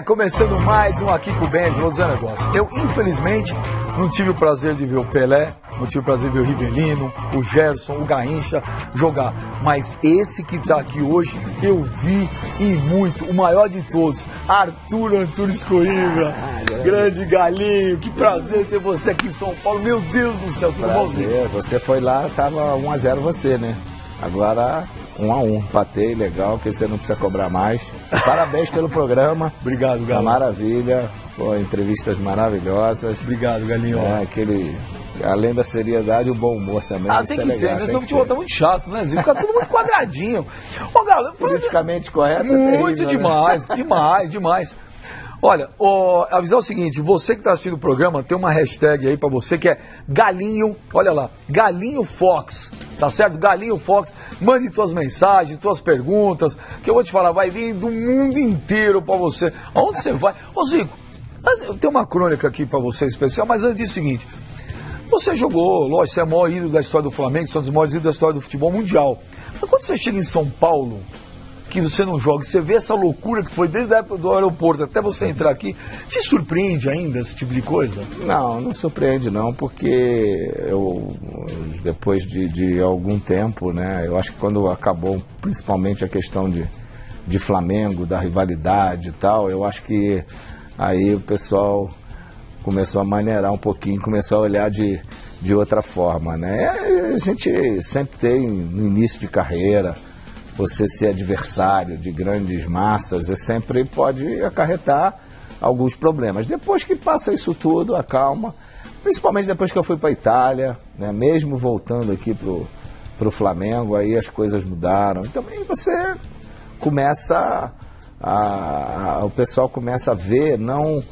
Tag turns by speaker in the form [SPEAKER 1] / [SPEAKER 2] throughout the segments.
[SPEAKER 1] Começando mais um Aqui com o Benji, vou dizer um negócio. Eu, infelizmente, não tive o prazer de ver o Pelé, não tive o prazer de ver o Rivelino, o Gerson, o Garrincha jogar. Mas esse que tá aqui hoje, eu vi e muito, o maior de todos, Arthur Antunes Coimbra. Grande Galinho, que prazer ter você aqui em São Paulo. Meu Deus do céu, tudo
[SPEAKER 2] bonzinho. Você foi lá, tava 1-0 você, né? Agora 1-1, empatei, legal, que você não precisa cobrar mais. Parabéns pelo programa.
[SPEAKER 1] Obrigado, Galinho.
[SPEAKER 2] Uma maravilha, pô, entrevistas maravilhosas.
[SPEAKER 1] Obrigado, Galinho.
[SPEAKER 2] Além da seriedade, o bom humor também.
[SPEAKER 1] Tem que ter, né? Senão o futebol tá muito chato, né? Fica tudo muito quadradinho. Ô, Galo,
[SPEAKER 2] politicamente correto.
[SPEAKER 1] Muito
[SPEAKER 2] terrível,
[SPEAKER 1] demais, né? demais. Olha, avisar o seguinte, você que está assistindo o programa, tem uma hashtag aí para você que é Galinho, olha lá, Galinho Fox, tá certo? Galinho Fox, mande tuas mensagens, tuas perguntas, que eu vou te falar, vai vir do mundo inteiro para você. Aonde você vai? Ô Zico, eu tenho uma crônica aqui para você especial, mas antes disso é o seguinte, você jogou, lógico, você é o maior ídolo da história do Flamengo, você é um dos maiores ídolos da história do futebol mundial, mas quando você chega em São Paulo, que você não joga, você vê essa loucura que foi desde a época do aeroporto até você entrar aqui, te surpreende ainda esse tipo de coisa?
[SPEAKER 2] Não surpreende não, porque eu, depois de algum tempo, né, eu acho que quando acabou principalmente a questão de Flamengo, da rivalidade e tal, eu acho que aí o pessoal começou a maneirar um pouquinho, começou a olhar de outra forma, né? A gente sempre tem no início de carreira, você ser adversário de grandes massas, sempre pode acarretar alguns problemas. Depois que passa isso tudo, acalma, principalmente depois que eu fui para a Itália, né, mesmo voltando aqui pro Flamengo, aí as coisas mudaram. Então aí você começa o pessoal começa a ver não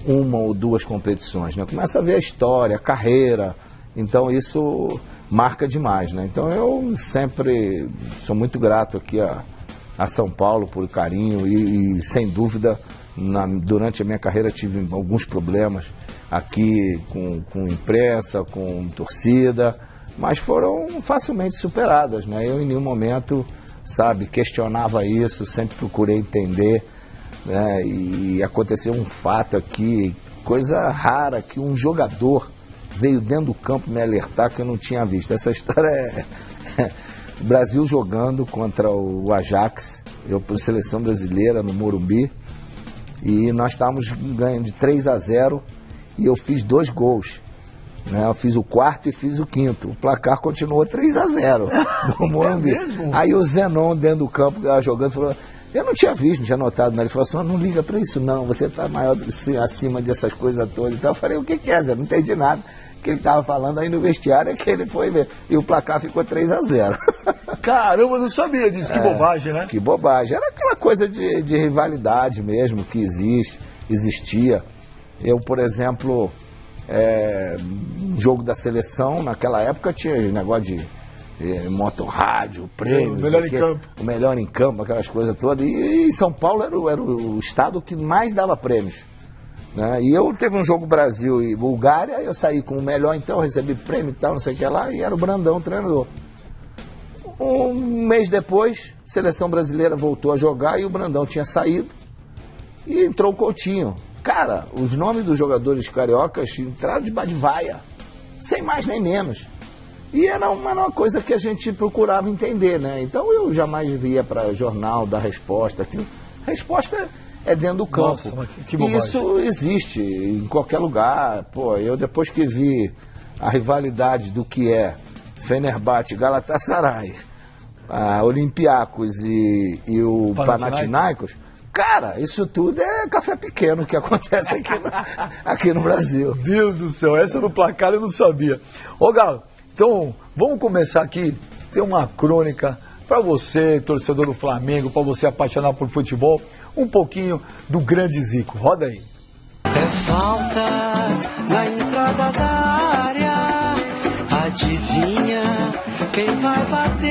[SPEAKER 2] uma ou duas competições, né? Começa a ver a história, a carreira, então isso marca demais, né? Então eu sempre sou muito grato aqui a São Paulo por carinho e sem dúvida durante a minha carreira tive alguns problemas aqui com imprensa, com torcida, mas foram facilmente superadas, né? Eu em nenhum momento, questionava isso, sempre procurei entender, né? E aconteceu um fato aqui, coisa rara, que um jogador veio dentro do campo me alertar que eu não tinha visto. Essa história o Brasil jogando contra o Ajax, eu por seleção brasileira no Morumbi, e nós estávamos ganhando de 3-0 e eu fiz 2 gols. Né? Eu fiz o quarto e fiz o quinto. O placar continuou 3-0 no Morumbi. Aí o Zenon dentro do campo que estava jogando falou, eu não tinha visto, não tinha notado, né? Ele falou assim, não liga para isso não, você está maior acima dessas coisas todas. Então eu falei, o que é, Zé? Não entendi nada. Que ele estava falando aí no vestiário é que ele foi ver. E o placar ficou 3-0.
[SPEAKER 1] Caramba, não sabia disso. Que bobagem, né?
[SPEAKER 2] Que bobagem. Era aquela coisa de rivalidade mesmo que existia. Eu, por exemplo, um jogo da seleção, naquela época tinha negócio de motorrádio, prêmios.
[SPEAKER 1] O melhor em campo.
[SPEAKER 2] O melhor em campo, aquelas coisas todas. E São Paulo era o estado que mais dava prêmios. Né? E eu teve um jogo Brasil e Bulgária, eu saí com o melhor, então recebi prêmio e tal, não sei o que lá, e era o Brandão o treinador. Um mês depois, a seleção brasileira voltou a jogar e o Brandão tinha saído e entrou o Coutinho. Cara, os nomes dos jogadores cariocas entraram de vaia, sem mais nem menos. E era uma coisa que a gente procurava entender, né? Então eu jamais via para jornal dar resposta. Resposta é dentro do campo.
[SPEAKER 1] Nossa, que bobagem.
[SPEAKER 2] E isso existe em qualquer lugar. Pô, eu depois que vi a rivalidade do que é Fenerbahçe, Galatasaray, Olympiacos e o Panathinaikos, cara, isso tudo é café pequeno que acontece aqui no Brasil.
[SPEAKER 1] Deus do céu, essa do placar eu não sabia. Ô Galo, então vamos começar aqui, tem uma crônica para você, torcedor do Flamengo, para você apaixonado por futebol, um pouquinho do grande Zico. Roda aí.
[SPEAKER 3] É falta na entrada da área, adivinha quem vai bater?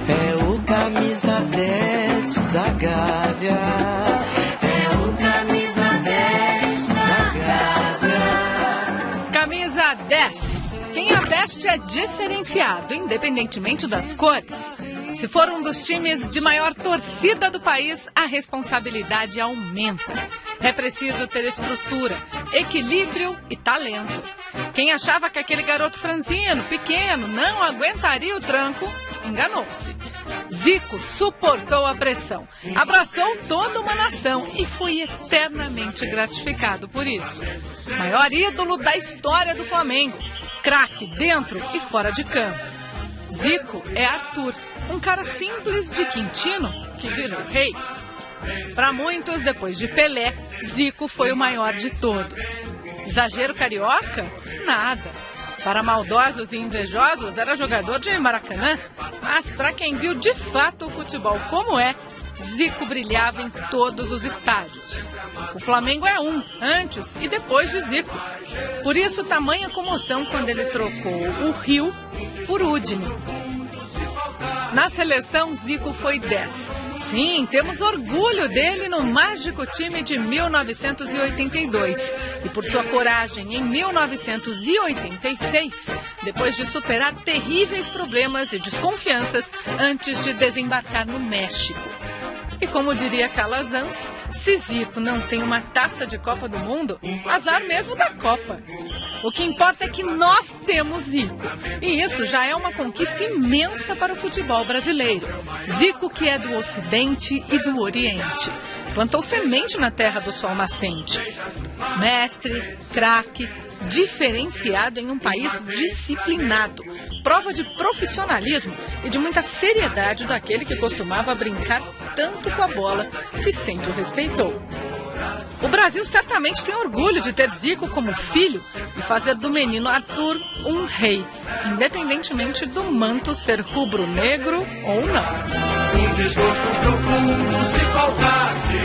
[SPEAKER 3] É o camisa 10 da Gávea. É o camisa 10 da Gávea.
[SPEAKER 4] Camisa 10. Quem a veste é diferenciado, independentemente das cores. Se for um dos times de maior torcida do país, a responsabilidade aumenta. É preciso ter estrutura, equilíbrio e talento. Quem achava que aquele garoto franzino, pequeno, não aguentaria o tranco, enganou-se. Zico suportou a pressão, abraçou toda uma nação e foi eternamente gratificado por isso. Maior ídolo da história do Flamengo, craque dentro e fora de campo. Zico é Arthur, um cara simples de Quintino que virou rei. Para muitos, depois de Pelé, Zico foi o maior de todos. Exagero carioca? Nada. Para maldosos e invejosos, era jogador de Maracanã, mas para quem viu de fato o futebol como é, Zico brilhava em todos os estádios. O Flamengo é antes e depois de Zico. Por isso, tamanha comoção quando ele trocou o Rio por Udine. Na seleção, Zico foi 10. Sim, temos orgulho dele no mágico time de 1982. E por sua coragem em 1986, depois de superar terríveis problemas e desconfianças antes de desembarcar no México. E como diria Calazans, se Zico não tem uma taça de Copa do Mundo, azar mesmo da Copa. O que importa é que nós temos Zico. E isso já é uma conquista imensa para o futebol brasileiro. Zico, que é do Ocidente e do Oriente. Plantou semente na terra do sol nascente. Mestre, craque, diferenciado em um país disciplinado. Prova de profissionalismo e de muita seriedade daquele que costumava brincar tanto com a bola que sempre o respeitou. O Brasil certamente tem orgulho de ter Zico como filho e fazer do menino Arthur um rei, independentemente do manto ser rubro-negro ou não.
[SPEAKER 5] Um desgosto profundo se faltasse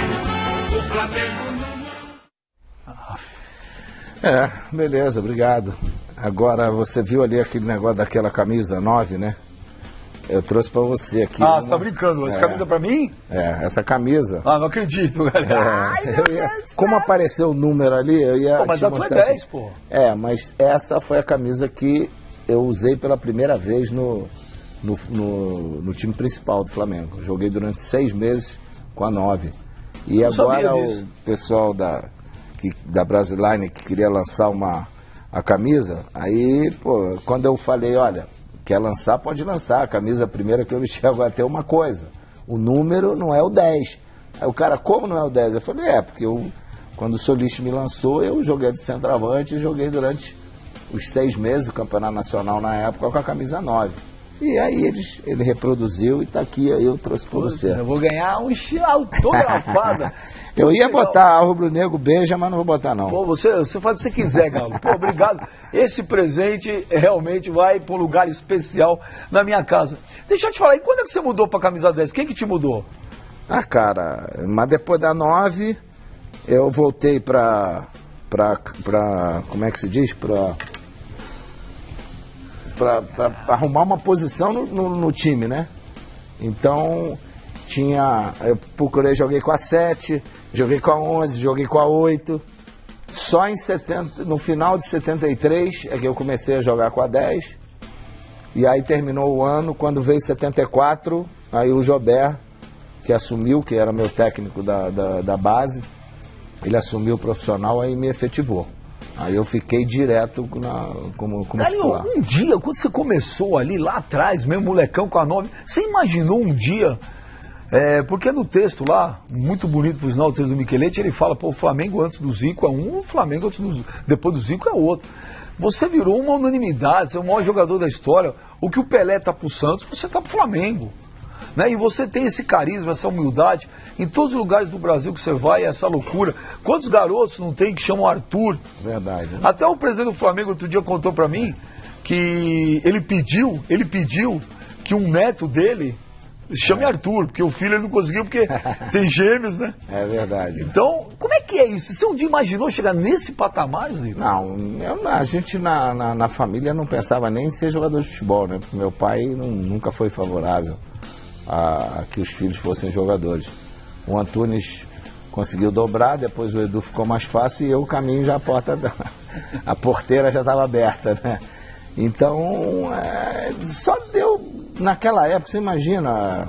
[SPEAKER 5] o Flamengo.
[SPEAKER 2] Beleza, obrigado. Agora, você viu ali aquele negócio daquela camisa 9, né? Eu trouxe pra você aqui.
[SPEAKER 1] Você tá brincando? Essa camisa pra mim?
[SPEAKER 2] Essa camisa.
[SPEAKER 1] Não acredito, galera.
[SPEAKER 2] Como apareceu o número ali, eu ia.
[SPEAKER 1] Mas a tua é 10, pô.
[SPEAKER 2] Mas essa foi a camisa que eu usei pela primeira vez no time principal do Flamengo. Joguei durante 6 meses com a 9. E agora o pessoal da Brasiline que queria lançar a camisa, aí, pô, quando eu falei, olha, quer lançar, pode lançar. A camisa primeira que eu vesti vai ter uma coisa. O número não é o 10. Aí o cara, como não é o 10? Eu falei, porque quando o Soliste me lançou, eu joguei de centroavante e joguei durante os 6 meses do Campeonato Nacional na época com a camisa 9. E aí ele reproduziu e tá aqui, aí eu trouxe pra você.
[SPEAKER 1] Eu vou ganhar um autografado.
[SPEAKER 2] Eu ia botar a rubro-negro beija, mas não vou botar não.
[SPEAKER 1] Pô, você faz o que você quiser, Galo. Pô, obrigado. Esse presente realmente vai para um lugar especial na minha casa. Deixa eu te falar, e quando é que você mudou pra camisa 10? Quem que te mudou?
[SPEAKER 2] Cara, mas depois da 9, eu voltei pra como é que se diz? Pra arrumar uma posição no time, né? Então, eu procurei, joguei com a 7, joguei com a 11, joguei com a 8. Só no final de 73 é que eu comecei a jogar com a 10. E aí terminou o ano, quando veio 74, aí o Jobert, que assumiu, que era meu técnico da base, ele assumiu o profissional, aí me efetivou. Aí eu fiquei direto como titular.
[SPEAKER 1] Um dia, quando você começou ali lá atrás, mesmo molecão com a 9, você imaginou um dia, porque no texto lá, muito bonito por sinal, o texto do Micheletti, ele fala, o Flamengo antes do Zico é um, o Flamengo depois do Zico é outro. Você virou uma unanimidade, você é o maior jogador da história. O que o Pelé tá pro Santos, você tá pro Flamengo. Né? E você tem esse carisma, essa humildade, em todos os lugares do Brasil que você vai, essa loucura. Quantos garotos não tem que chamam Arthur?
[SPEAKER 2] Verdade. Né?
[SPEAKER 1] Até o presidente do Flamengo outro dia contou pra mim que ele pediu que um neto dele chame Arthur, porque o filho ele não conseguiu, porque tem gêmeos, né?
[SPEAKER 2] É verdade.
[SPEAKER 1] Então, como é que é isso? Você um dia imaginou chegar nesse patamar, Zico?
[SPEAKER 2] Não, a gente na família não pensava nem em ser jogador de futebol, né? Porque meu pai nunca foi favorável a que os filhos fossem jogadores. O Antunes conseguiu dobrar, depois o Edu ficou mais fácil e eu o caminho já a porteira já estava aberta, né? Então, só deu naquela época, você imagina,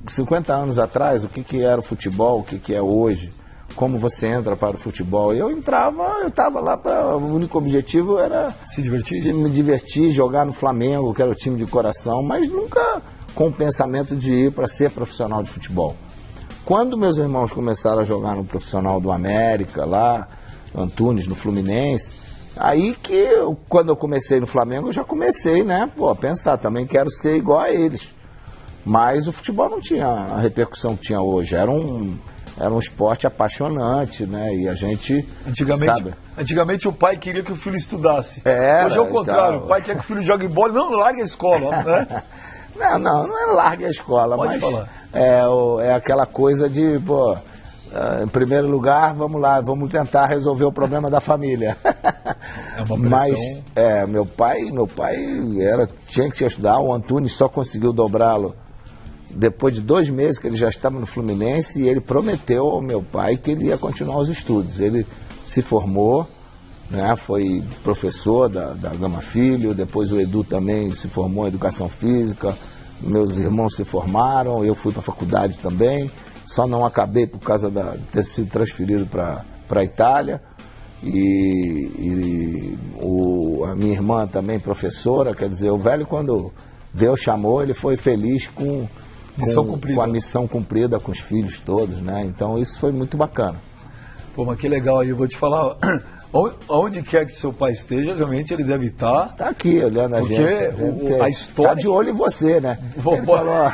[SPEAKER 2] 50 anos atrás, o que era o futebol, o que é hoje, como você entra para o futebol. Eu estava lá para... O único objetivo era...
[SPEAKER 1] Se divertir?
[SPEAKER 2] Me divertir, jogar no Flamengo, que era o time de coração, mas nunca com o pensamento de ir para ser profissional de futebol. Quando meus irmãos começaram a jogar no profissional do América, lá, Antunes, no Fluminense, aí que, quando eu comecei no Flamengo, eu já comecei, né, a pensar, também quero ser igual a eles. Mas o futebol não tinha a repercussão que tinha hoje, era um esporte apaixonante, né, e a gente,
[SPEAKER 1] Antigamente o pai queria que o filho estudasse.
[SPEAKER 2] Hoje
[SPEAKER 1] é o contrário, o pai quer que o filho jogue bola, não largue a escola, né?
[SPEAKER 2] Não é larga a escola,
[SPEAKER 1] Pode
[SPEAKER 2] mas
[SPEAKER 1] falar.
[SPEAKER 2] É aquela coisa de, em primeiro lugar, vamos lá, vamos tentar resolver o problema da família.
[SPEAKER 1] É uma pressão.
[SPEAKER 2] Mas meu pai tinha que estudar, o Antunes só conseguiu dobrá-lo depois de 2 meses que ele já estava no Fluminense, e ele prometeu ao meu pai que ele ia continuar os estudos. Ele se formou, né, foi professor da Gama Filho, depois o Edu também se formou em Educação Física, meus irmãos se formaram, eu fui para a faculdade também, só não acabei por causa de ter sido transferido para a Itália, a minha irmã também professora, quer dizer, o velho, quando Deus chamou, ele foi feliz com a missão cumprida com os filhos todos, né, então isso foi muito bacana.
[SPEAKER 1] Pô, mas que legal aí, eu vou te falar... Onde quer que seu pai esteja, realmente ele deve estar.
[SPEAKER 2] Está aqui olhando a gente.
[SPEAKER 1] Porque a história.
[SPEAKER 2] Está de olho em você, né? Ele falou,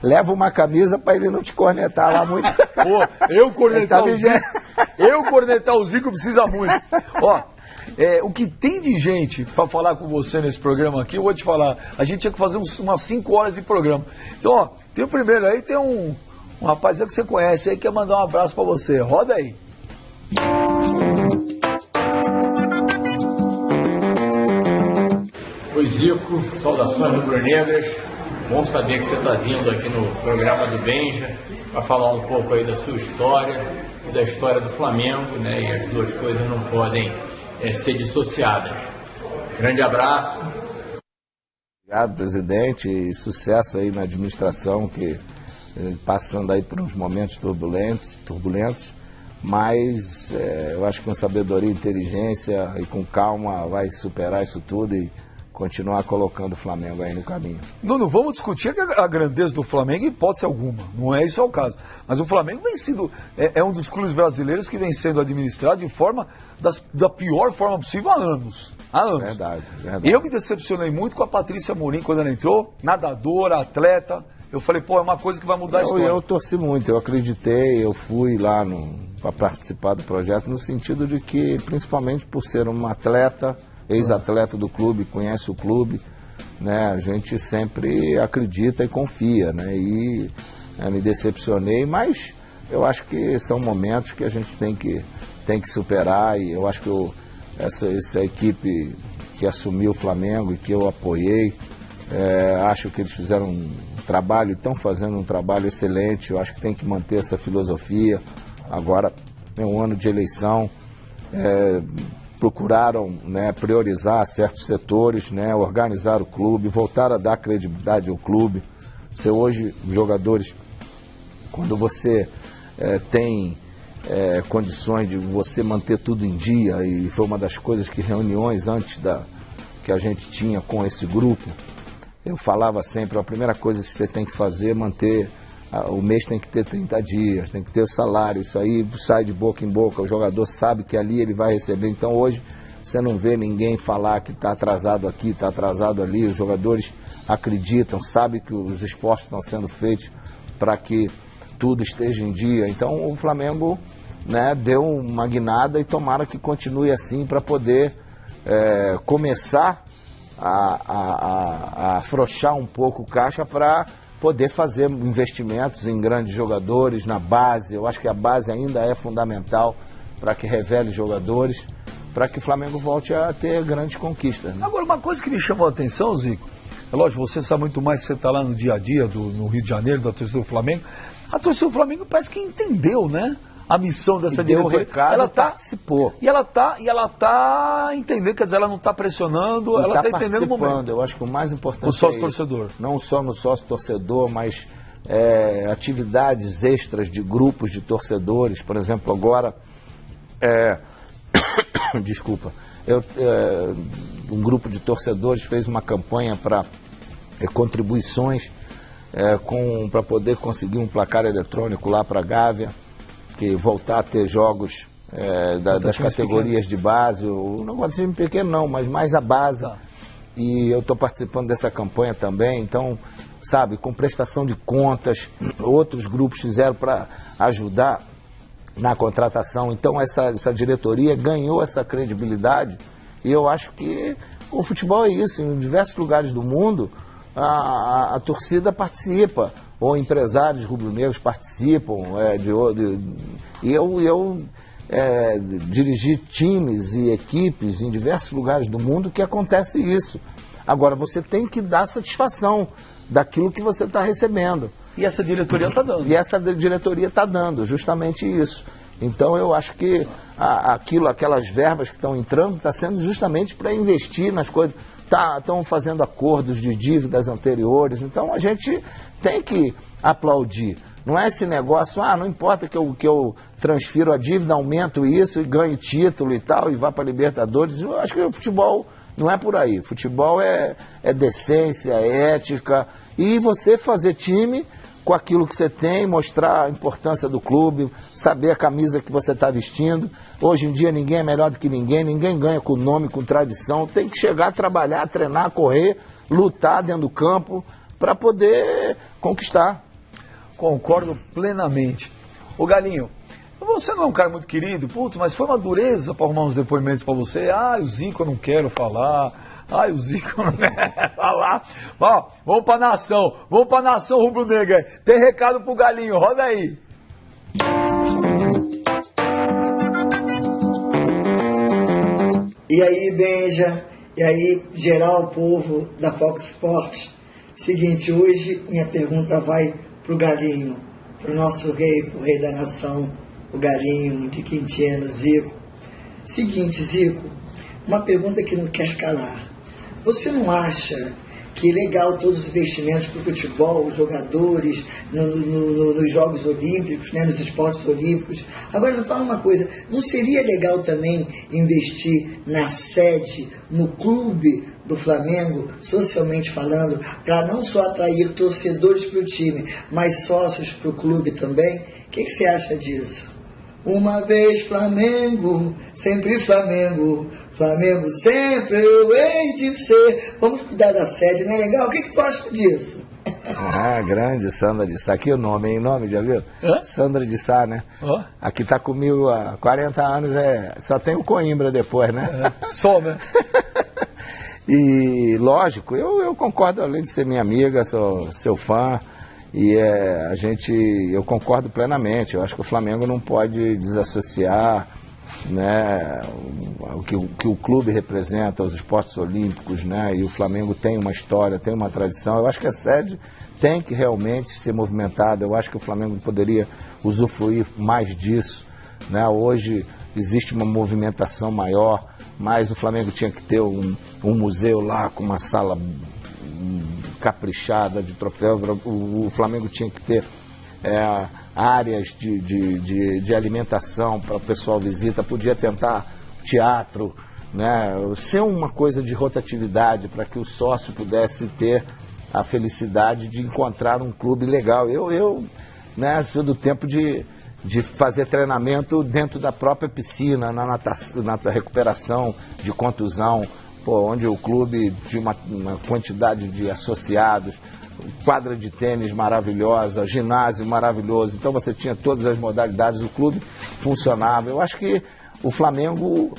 [SPEAKER 2] leva uma camisa para ele não te cornetar lá muito.
[SPEAKER 1] Pô, eu cornetar o Zico precisa muito. O que tem de gente para falar com você nesse programa aqui, eu vou te falar. A gente tinha que fazer umas 5 horas de programa. Então, tem o primeiro aí, tem um rapazinho que você conhece aí, que quer mandar um abraço para você. Roda aí.
[SPEAKER 6] Oi Zico, saudações rubro-negras, bom saber que você está vindo aqui no programa do Benja para falar um pouco aí da sua história e da história do Flamengo, né? E as duas coisas não podem ser dissociadas. Grande abraço.
[SPEAKER 2] Obrigado, presidente, e sucesso aí na administração, que passando aí por uns momentos turbulentos, mas eu acho que com sabedoria, inteligência e com calma vai superar isso tudo e continuar colocando o Flamengo aí no caminho.
[SPEAKER 1] Não vamos discutir a grandeza do Flamengo em hipótese alguma, não é isso o caso. Mas o Flamengo vem sendo, é um dos clubes brasileiros que vem sendo administrado de forma, da pior forma possível há anos.
[SPEAKER 2] Verdade.
[SPEAKER 1] Eu me decepcionei muito com a Patrícia Amorim quando ela entrou, nadadora, atleta. Eu falei, é uma coisa que vai mudar a história.
[SPEAKER 2] Eu torci muito, eu acreditei, eu fui lá para participar do projeto, no sentido de que, principalmente por ser uma atleta, ex-atleta do clube, conhece o clube, né? A gente sempre acredita e confia, né? E me decepcionei, mas eu acho que são momentos que a gente tem que superar, e eu acho que essa equipe que assumiu o Flamengo e que eu apoiei, acho que eles fizeram um trabalho, estão fazendo um trabalho excelente. Eu acho que tem que manter essa filosofia. Agora é um ano de eleição, procuraram, né, priorizar certos setores, né, organizar o clube, voltar a dar credibilidade ao clube. Você hoje, jogadores, quando você tem condições de você manter tudo em dia, e foi uma das coisas que reuniões antes que a gente tinha com esse grupo, eu falava sempre, a primeira coisa que você tem que fazer é manter, o mês tem que ter 30 dias, tem que ter o salário, isso aí sai de boca em boca, o jogador sabe que ali ele vai receber. Então hoje você não vê ninguém falar que está atrasado aqui, está atrasado ali, os jogadores acreditam, sabem que os esforços estão sendo feitos para que tudo esteja em dia. Então o Flamengo, né, deu uma guinada, e tomara que continue assim para poder começar a afrouxar um pouco o caixa para poder fazer investimentos em grandes jogadores, na base. Eu acho que a base ainda é fundamental para que revele jogadores, para que o Flamengo volte a ter grandes conquistas, né?
[SPEAKER 1] Agora, uma coisa que me chamou a atenção, Zico, é lógico, você sabe muito mais, você está lá no dia a dia no Rio de Janeiro, da torcida do Flamengo. A torcida do Flamengo parece que entendeu, né? a missão dessa
[SPEAKER 2] deu
[SPEAKER 1] diretoria.
[SPEAKER 2] o recado,
[SPEAKER 1] ela
[SPEAKER 2] participou.
[SPEAKER 1] E ela tá entendendo, quer dizer, ela não está pressionando, ela está entendendo o momento.
[SPEAKER 2] Eu acho que o mais importante
[SPEAKER 1] o sócio-torcedor.
[SPEAKER 2] Não só no sócio-torcedor, mas atividades extras de grupos de torcedores. Por exemplo, agora, desculpa, um grupo de torcedores fez uma campanha para contribuições para poder conseguir um placar eletrônico lá para a Gávea, que voltar a ter jogos das categorias de base, não pode ser pequeno não, mas mais a base.
[SPEAKER 1] Tá.
[SPEAKER 2] E eu estou participando dessa campanha também, então, sabe, com prestação de contas, outros grupos fizeram para ajudar na contratação. Então essa diretoria ganhou essa credibilidade e eu acho que o futebol é isso. Em diversos lugares do mundo a torcida participa, ou empresários rubro-negros participam. E eu dirigi times e equipes em diversos lugares do mundo que acontece isso. Agora você tem que dar satisfação daquilo que você está recebendo.
[SPEAKER 1] E essa diretoria está dando.
[SPEAKER 2] E essa diretoria está dando justamente isso. Então eu acho que aquelas verbas que estão entrando está sendo justamente para investir nas coisas. Estão fazendo acordos de dívidas anteriores. Então a gente tem que aplaudir. Não é esse negócio, não importa que eu transfiro a dívida, aumento isso e ganho título e tal, e vá para a Libertadores. Eu acho que o futebol não é por aí. Futebol é decência, é ética. E você fazer time com aquilo que você tem, mostrar a importância do clube, saber a camisa que você está vestindo. Hoje em dia ninguém é melhor do que ninguém ganha com nome, com tradição. Tem que chegar, trabalhar, treinar, correr, lutar dentro do campo para poder conquistar.
[SPEAKER 1] Concordo plenamente. Ô Galinho, você não é um cara muito querido, mas foi uma dureza para arrumar uns depoimentos para você. O Zico eu não quero falar. O Zico não quero falar. Ó, vamos para a nação rubro-negra. Tem recado pro Galinho, roda aí.
[SPEAKER 7] E aí, Benja, e aí, geral, povo da Fox Sports. Seguinte, hoje minha pergunta vai pro Galinho, pro nosso rei, pro rei da nação, o Galinho de Quintino, Zico. Seguinte, Zico, uma pergunta que não quer calar. Você não acha que é legal todos os investimentos para o futebol, os jogadores, nos Jogos Olímpicos, né, nos esportes olímpicos? Agora, me fala uma coisa, não seria legal também investir na sede, no clube do Flamengo, socialmente falando, para não só atrair torcedores para o time, mas sócios para o clube também? O que você acha disso? Uma vez Flamengo, sempre Flamengo, Flamengo sempre eu hei de ser. Vamos cuidar da sede, não é legal? O que tu acha disso?
[SPEAKER 2] Grande Sandra de Sá. Aqui o nome, hein? Nome, já viu? Sandra de Sá, né? Aqui tá comigo há 40 anos, só tem o Coimbra depois, né?
[SPEAKER 1] Só, né?
[SPEAKER 2] E, lógico, eu concordo, além de ser minha amiga, sou seu fã. E eu concordo plenamente. Eu acho que o Flamengo não pode desassociar, né, o que o clube representa, os esportes olímpicos, né? E o Flamengo tem uma história, tem uma tradição. Eu acho que a sede tem que realmente ser movimentada. Eu acho que o Flamengo poderia usufruir mais disso, né? Hoje existe uma movimentação maior, mas o Flamengo tinha que ter um museu lá com uma sala caprichada de troféu. O Flamengo tinha que ter áreas de alimentação para o pessoal visita, podia tentar teatro, né? Ser uma coisa de rotatividade para que o sócio pudesse ter a felicidade de encontrar um clube legal. Eu sou do tempo de fazer treinamento dentro da própria piscina, na natação, na recuperação de contusão, onde o clube tinha uma quantidade de associados, quadra de tênis maravilhosa, ginásio maravilhoso. Então você tinha todas as modalidades, o clube funcionava. Eu acho que o Flamengo,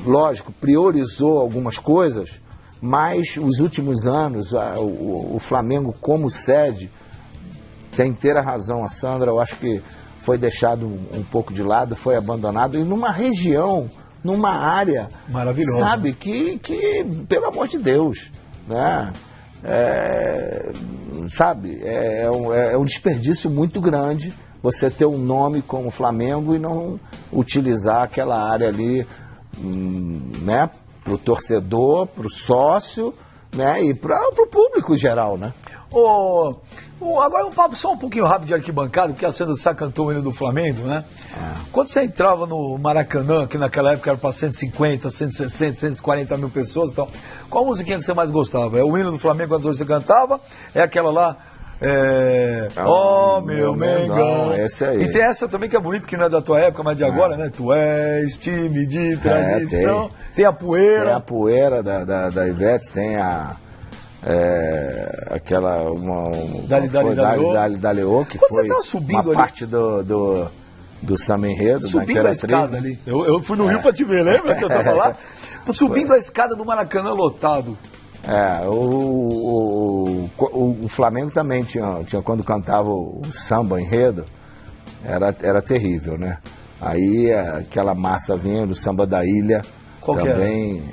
[SPEAKER 2] lógico, priorizou algumas coisas, mas os últimos anos, o Flamengo como sede, tem inteira razão a Sandra, eu acho que foi deixado um pouco de lado, foi abandonado, e numa região, numa área
[SPEAKER 1] maravilhosa,
[SPEAKER 2] sabe, que pelo amor de Deus, né? É um desperdício muito grande você ter um nome como Flamengo e não utilizar aquela área ali, né, para o torcedor, para o sócio, né, e para o público em geral, né?
[SPEAKER 1] Agora um papo só um pouquinho rápido de arquibancada, porque a Sandra Sá cantou o hino do Flamengo, né? Quando você entrava no Maracanã, que naquela época era para 150, 160, 140 mil pessoas e tal, qual musiquinha que você mais gostava? É o hino do Flamengo quando você cantava? É aquela lá... meu Mengão.
[SPEAKER 2] Esse aí.
[SPEAKER 1] E tem essa também que é bonita, que não é da tua época, mas de agora, né? Tu és time de tradição. Tem a poeira.
[SPEAKER 2] Tem a poeira da Ivete, tem aquela Dali-Leô, que
[SPEAKER 1] quando
[SPEAKER 2] foi
[SPEAKER 1] você tava subindo
[SPEAKER 2] uma
[SPEAKER 1] ali,
[SPEAKER 2] parte do samba enredo,
[SPEAKER 1] subindo a escada ali. Eu fui no Rio pra te ver, lembra que eu tava lá? Subindo a escada do Maracanã lotado.
[SPEAKER 2] O Flamengo também tinha quando cantava o samba enredo, era terrível, né? Aí aquela massa vinha do samba da ilha.
[SPEAKER 1] Qual
[SPEAKER 2] também,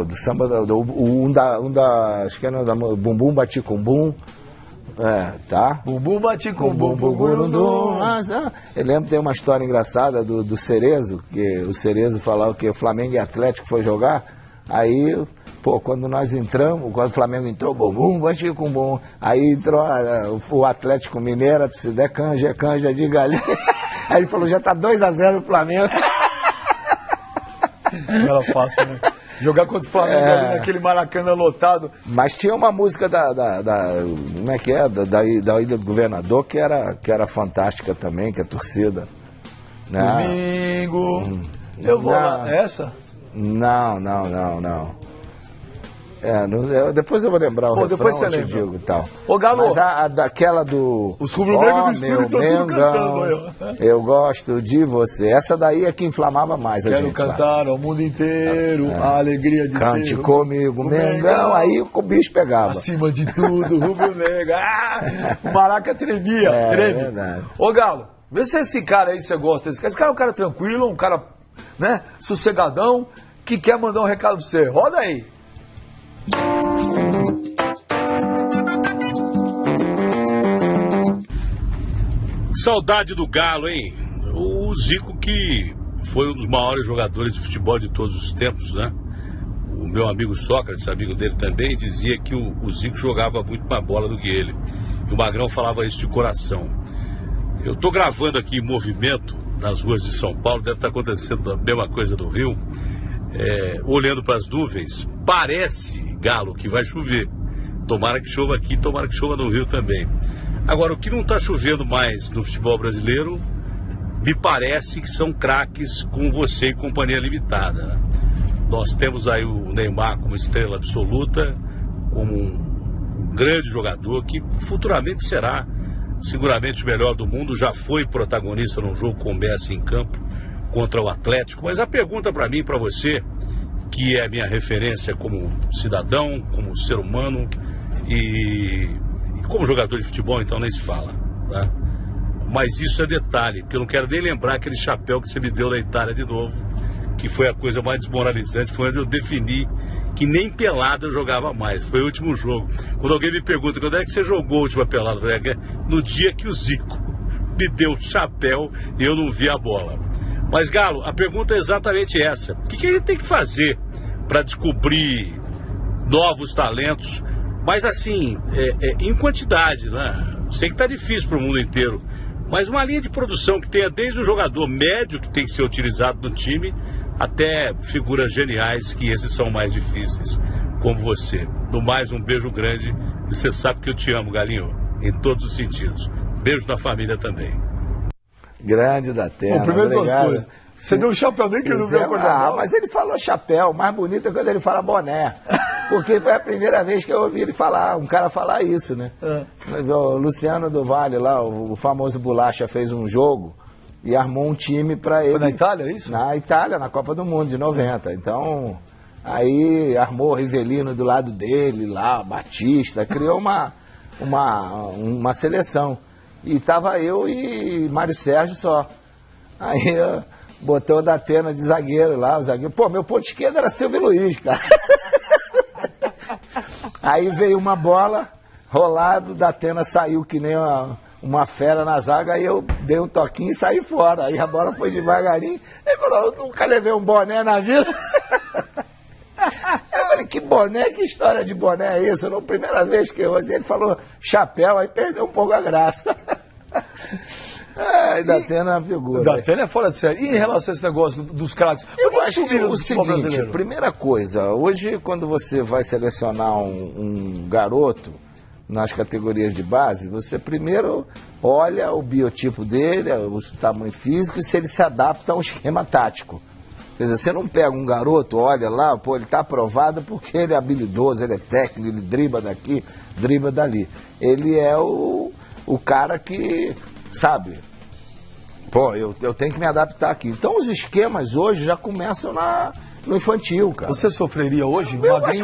[SPEAKER 2] do samba acho que era da Bumbum Bati com Bum. Tá?
[SPEAKER 1] Bumbum bati com bumbum.
[SPEAKER 2] Eu lembro que tem uma história engraçada do Cerezo, que o Cerezo falava que o Flamengo e Atlético foi jogar, aí, quando nós entramos, quando o Flamengo entrou, bumbum bati com bum, aí entrou o Atlético Mineiro, se der canja, é canja de galinha. Aí ele falou, já tá 2-0 o Flamengo.
[SPEAKER 1] Não era fácil, né? Jogar contra o Flamengo ali naquele Maracanã lotado.
[SPEAKER 2] Mas tinha uma música como é que é? Da Ilha do Governador, que era fantástica também, que a torcida. Né?
[SPEAKER 1] Domingo. Eu vou lá. Essa?
[SPEAKER 2] Não. Depois eu vou lembrar o refrão,
[SPEAKER 1] depois você
[SPEAKER 2] eu te
[SPEAKER 1] lembra.
[SPEAKER 2] digo e tal.
[SPEAKER 1] Ô, Galo,
[SPEAKER 2] mas daquela do...
[SPEAKER 1] Os rubro-negros do estúdio estão tudo cantando.
[SPEAKER 2] Eu gosto de você. Essa daí é que inflamava mais a gente.
[SPEAKER 1] Quero cantar ao mundo inteiro a alegria de
[SPEAKER 2] Cante
[SPEAKER 1] ser...
[SPEAKER 2] comigo, Mengão. Aí o bicho pegava.
[SPEAKER 1] Acima de tudo, rubro-negro. O Maraca tremia, treme.
[SPEAKER 2] Verdade.
[SPEAKER 1] Ô, Galo, vê se esse cara aí você gosta desse cara. Esse cara é um cara tranquilo, um cara, né, sossegadão, que quer mandar um recado pra você. Roda aí.
[SPEAKER 8] Saudade do Galo, hein? O Zico, que foi um dos maiores jogadores de futebol de todos os tempos, né? O meu amigo Sócrates, amigo dele também, dizia que o Zico jogava muito mais bola do que ele. E o Magrão falava isso de coração. Eu tô gravando aqui em movimento nas ruas de São Paulo, deve estar acontecendo a mesma coisa do Rio. Olhando para as nuvens, parece, Galo, que vai chover. Tomara que chova aqui, tomara que chova no Rio também. Agora, o que não está chovendo mais no futebol brasileiro, me parece que são craques como você e companhia limitada, né? Nós temos aí o Neymar como estrela absoluta, como um grande jogador que futuramente será seguramente o melhor do mundo, já foi protagonista num jogo com o Messi em campo contra o Atlético. Mas a pergunta para mim e para você, que é a minha referência como cidadão, como ser humano e como jogador de futebol, então nem se fala, tá? Mas isso é detalhe, porque eu não quero nem lembrar aquele chapéu que você me deu na Itália de novo, que foi a coisa mais desmoralizante, foi onde eu defini que nem pelada eu jogava mais, foi o último jogo. Quando alguém me pergunta, quando é que você jogou a última pelada? Eu falei, no dia que o Zico me deu o chapéu e eu não vi a bola. Mas, Galo, a pergunta é exatamente essa. O que a gente tem que fazer para descobrir novos talentos, mas assim, em quantidade, né? Sei que está difícil para o mundo inteiro, mas uma linha de produção que tenha desde o jogador médio que tem que ser utilizado no time, até figuras geniais, que esses são mais difíceis, como você. No mais, um beijo grande, e você sabe que eu te amo, Galinho, em todos os sentidos. Beijo na família também.
[SPEAKER 2] Grande da Terra.
[SPEAKER 1] Primeiro duas coisas. Você deu um chapéu nem que eu não vi acordar.
[SPEAKER 2] Mas ele falou chapéu. Mais bonito é quando ele fala boné. Porque foi a primeira vez que eu ouvi ele falar, um cara falar isso, né? O Luciano do Vale lá, o famoso Bolacha, fez um jogo e armou um time para ele.
[SPEAKER 1] Foi na Itália, é isso?
[SPEAKER 2] Na Itália, na Copa do Mundo de 90. Então, aí armou o Rivelino do lado dele lá, Batista, criou uma seleção. E tava eu e Mário Sérgio só. Aí botou o Datena de zagueiro lá, o zagueiro. Pô, meu ponto esquerdo era Silvio Luiz, cara. Aí veio uma bola, rolado, da Atena saiu que nem uma fera na zaga, aí eu dei um toquinho e saí fora. Aí a bola foi devagarinho. Ele falou, eu nunca levei um boné na vida. Eu falei, que boné, que história de boné é isso? Não, primeira vez que eu usei. Ele falou, chapéu, aí perdeu um pouco a graça. Da Atena é uma figura.
[SPEAKER 1] Da Atena é fora de série. E em relação a esse negócio dos craques?
[SPEAKER 2] Eu acho que o seguinte, primeira coisa, hoje quando você vai selecionar um garoto nas categorias de base, você primeiro olha o biotipo dele, o tamanho físico e se ele se adapta ao esquema tático. Quer dizer, você não pega um garoto, olha lá, pô, ele está aprovado porque ele é habilidoso, ele é técnico, ele dribla daqui, dribla dali. Ele é o cara que, sabe, pô, eu tenho que me adaptar aqui. Então os esquemas hoje já começam no infantil, cara.
[SPEAKER 1] Você sofreria hoje?
[SPEAKER 2] Eu acho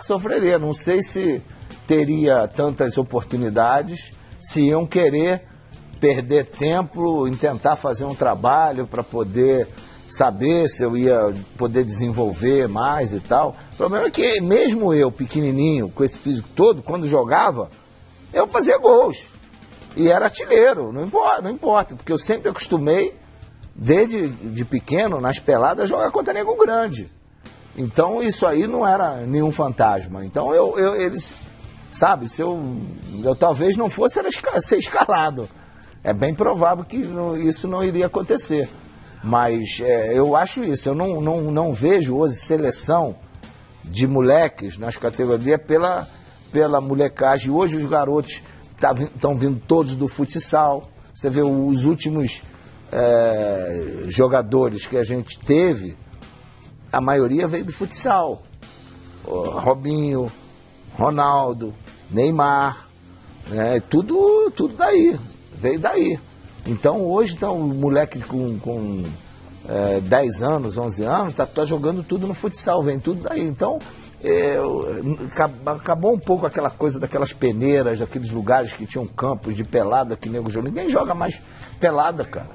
[SPEAKER 2] que sofreria. Não sei se teria tantas oportunidades, se iam querer perder tempo em tentar fazer um trabalho para poder saber se eu ia poder desenvolver mais e tal. O problema é que mesmo eu, pequenininho, com esse físico todo, quando jogava, eu fazia gols. E era artilheiro, não importa, porque eu sempre acostumei, desde de pequeno, nas peladas, a jogar contra nego grande. Então isso aí não era nenhum fantasma. Então eles, sabe, se eu talvez não fosse ser escalado. É bem provável que isso não iria acontecer. Mas eu acho isso, eu não vejo hoje seleção de moleques nas categorias pela molecagem. Hoje os garotos estão vindo todos do futsal. Você vê os últimos jogadores que a gente teve, a maioria veio do futsal. Robinho, Ronaldo, Neymar, tudo daí, veio daí. Então hoje o moleque com 10 anos, 11 anos, tá jogando tudo no futsal, vem tudo daí. Então acabou um pouco aquela coisa daquelas peneiras, daqueles lugares que tinham campos de pelada que nego joga. Ninguém joga mais pelada, cara.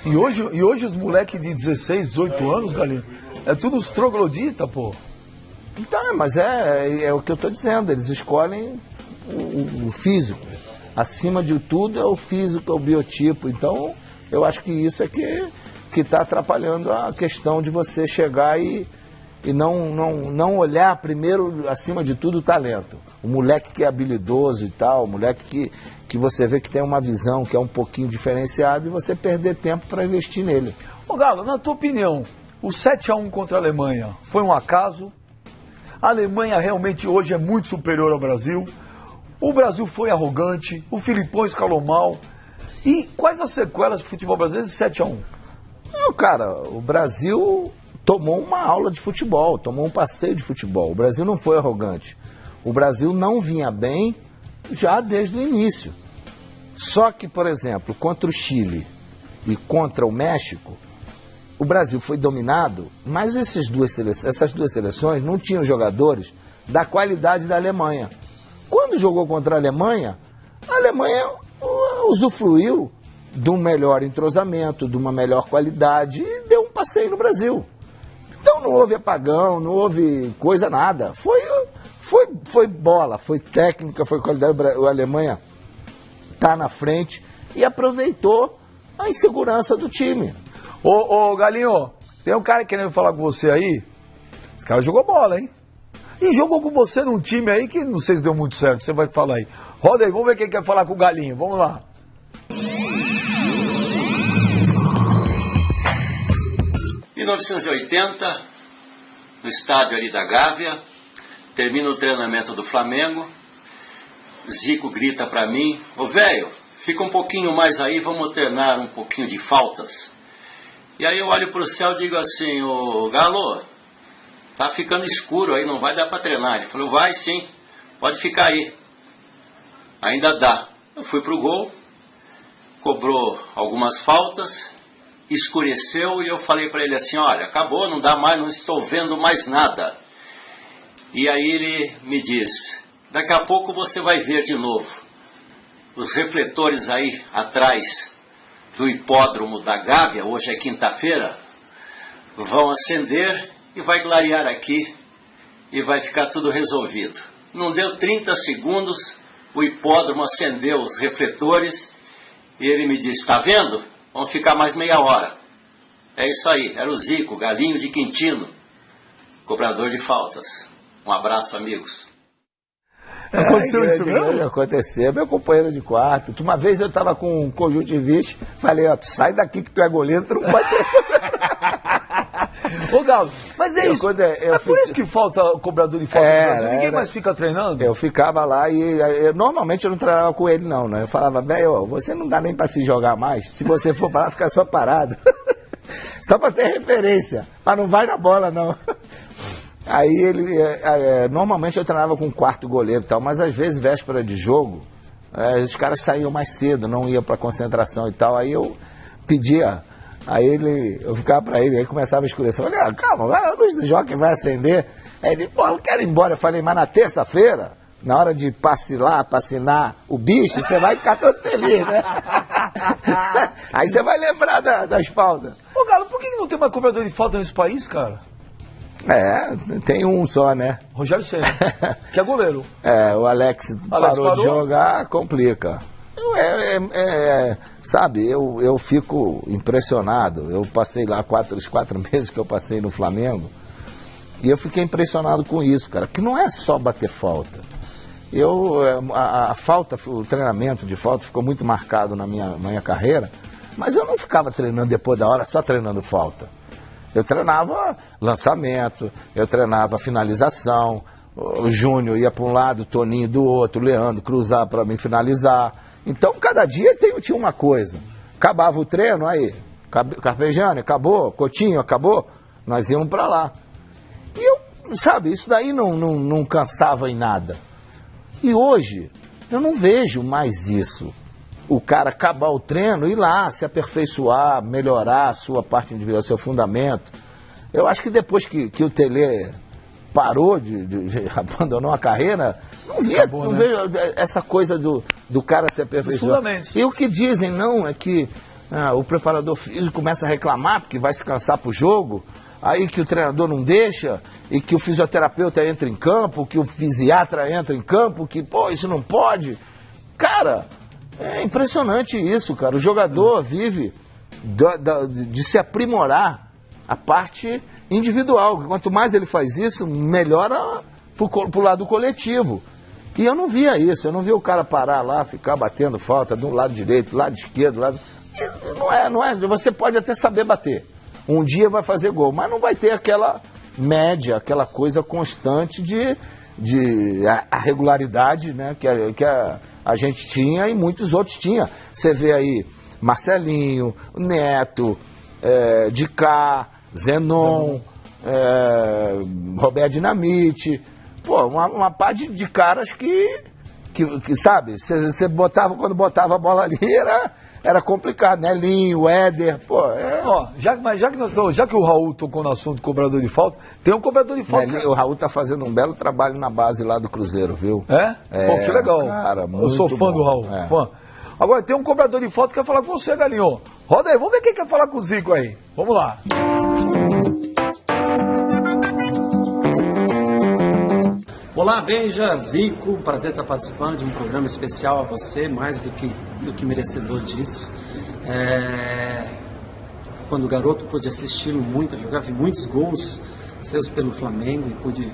[SPEAKER 1] E hoje os moleques de 16, 18 anos, Galinho, é tudo os troglodita, pô.
[SPEAKER 2] Então, mas é o que eu tô dizendo, eles escolhem o físico. Acima de tudo é o físico, é o biotipo. Então, eu acho que isso é que está atrapalhando a questão de você chegar e não olhar primeiro, acima de tudo, o talento. O moleque que é habilidoso e tal, o moleque que você vê que tem uma visão que é um pouquinho diferenciada e você perder tempo para investir nele.
[SPEAKER 1] Ô Galo, na tua opinião, o 7-1 contra a Alemanha foi um acaso? A Alemanha realmente hoje é muito superior ao Brasil? O Brasil foi arrogante, o Filipão escalou mal. E quais as sequelas do futebol brasileiro de 7-1?
[SPEAKER 2] Cara, o Brasil tomou uma aula de futebol, tomou um passeio de futebol. O Brasil não foi arrogante. O Brasil não vinha bem já desde o início. Só que, por exemplo, contra o Chile e contra o México, o Brasil foi dominado, mas essas duas seleções não tinham jogadores da qualidade da Alemanha. Quando jogou contra a Alemanha usufruiu de um melhor entrosamento, de uma melhor qualidade e deu um passeio no Brasil. Então não houve apagão, não houve coisa nada. Foi bola, foi técnica, foi qualidade. A Alemanha está na frente e aproveitou a insegurança do time.
[SPEAKER 1] Ô Galinho, tem um cara querendo falar com você aí. Esse cara jogou bola, hein? E jogou com você num time aí que não sei se deu muito certo. Você vai falar aí. Roda aí, vamos ver quem quer falar com o Galinho. Vamos lá.
[SPEAKER 9] Em 1980, no estádio ali da Gávea, termina o treinamento do Flamengo. Zico grita pra mim: ô velho, fica um pouquinho mais aí, vamos treinar um pouquinho de faltas. E aí eu olho pro céu e digo assim: ô Galo, tá ficando escuro aí, não vai dar pra treinar. Ele falou: vai sim, pode ficar aí. Ainda dá. Eu fui pro gol, cobrou algumas faltas, escureceu e eu falei para ele assim: olha, acabou, não dá mais, não estou vendo mais nada. E aí ele me diz: daqui a pouco você vai ver de novo. Os refletores aí atrás do hipódromo da Gávea, hoje é quinta-feira, vão acender e vai clarear aqui e vai ficar tudo resolvido. Não deu 30 segundos, o hipódromo acendeu os refletores e ele me disse, tá vendo? Vamos ficar mais meia hora. É isso aí, era o Zico, galinho de Quintino, cobrador de faltas. Um abraço, amigos.
[SPEAKER 1] Aconteceu isso mesmo?
[SPEAKER 2] Aconteceu, meu companheiro de quarto. Uma vez eu tava com conjuntivite, falei, ó, tu sai daqui que tu é goleiro, tu não pode ter.
[SPEAKER 1] Ô Galo, mas é isso. É por isso que falta o cobrador de falta no Brasil. Ninguém mais fica treinando?
[SPEAKER 2] Eu ficava lá e normalmente eu não treinava com ele não, né? Eu falava, velho, você não dá nem pra se jogar mais. Se você for pra lá, fica só parado. Só pra ter referência. Mas não vai na bola, não. Aí ele... normalmente eu treinava com o quarto goleiro e tal, mas às vezes, véspera de jogo, os caras saíam mais cedo, não iam pra concentração e tal. Aí eu pedia... Aí eu ficava pra ele, aí começava a escurecer. Eu falei, calma, a luz do jockey vai acender. Aí ele, pô, eu quero ir embora. Eu falei, mas na terça-feira, na hora de passinar o bicho, você vai ficar todo feliz, né? Aí você vai lembrar das faltas.
[SPEAKER 1] Ô Galo, por que não tem mais cobrador de falta nesse país, cara?
[SPEAKER 2] Tem um só, né?
[SPEAKER 1] Rogério Ceni, que é goleiro.
[SPEAKER 2] O Alex parou de jogar, complica. Sabe, eu fico impressionado. Eu passei lá os 4 meses que eu passei no Flamengo e eu fiquei impressionado com isso, cara, que não é só bater falta. A falta, o treinamento de falta ficou muito marcado na minha carreira, mas eu não ficava treinando depois da hora só treinando falta. Eu treinava lançamento, eu treinava finalização, o Júnior ia para um lado, o Toninho do outro, o Leandro cruzar para mim finalizar. Então, cada dia tinha uma coisa. Acabava o treino, aí, Carpegiani, acabou, Coutinho, acabou, nós íamos para lá. E sabe, isso daí não cansava em nada. E hoje, eu não vejo mais isso. O cara acabar o treino, ir lá, se aperfeiçoar, melhorar a sua parte individual, seu fundamento. Eu acho que depois que o Tele parou abandonou a carreira, não vejo essa coisa do cara se aperfeiçoar. E o que dizem, não, é que o preparador físico começa a reclamar porque vai se cansar pro jogo, aí que o treinador não deixa, e que o fisioterapeuta entra em campo, que o fisiatra entra em campo, que, pô, isso não pode. Cara, é impressionante isso, cara. O jogador vive de se aprimorar a parte individual. Quanto mais ele faz isso, melhora pro lado coletivo. E eu não via isso, eu não via o cara parar lá, ficar batendo falta do lado direito, do lado esquerdo, do lado... Não é, você pode até saber bater. Um dia vai fazer gol, mas não vai ter aquela média, aquela coisa constante a regularidade, né, que a gente tinha e muitos outros tinham. Você vê aí Marcelinho, Neto, Dicá, Zenon, Roberto Dinamite, pô, uma pá de caras que sabe, você botava, quando botava a bola ali era complicado, né? Linho, Éder, pô.
[SPEAKER 1] Ó, já que o Raul tocou no assunto cobrador de falta, tem um cobrador de falta.
[SPEAKER 2] O Raul tá fazendo um belo trabalho na base lá do Cruzeiro, viu?
[SPEAKER 1] Pô, que legal.
[SPEAKER 2] Cara,
[SPEAKER 1] eu sou fã do Raul, fã. Agora tem um cobrador de falta que quer falar com você, Galinho. Roda aí, vamos ver quem quer falar com o Zico aí. Vamos lá.
[SPEAKER 10] Olá, Benja, Zico, prazer estar participando de um programa especial a você, mais do que merecedor disso. Quando garoto pude assisti-lo muito, jogar, vi muitos gols seus pelo Flamengo e pude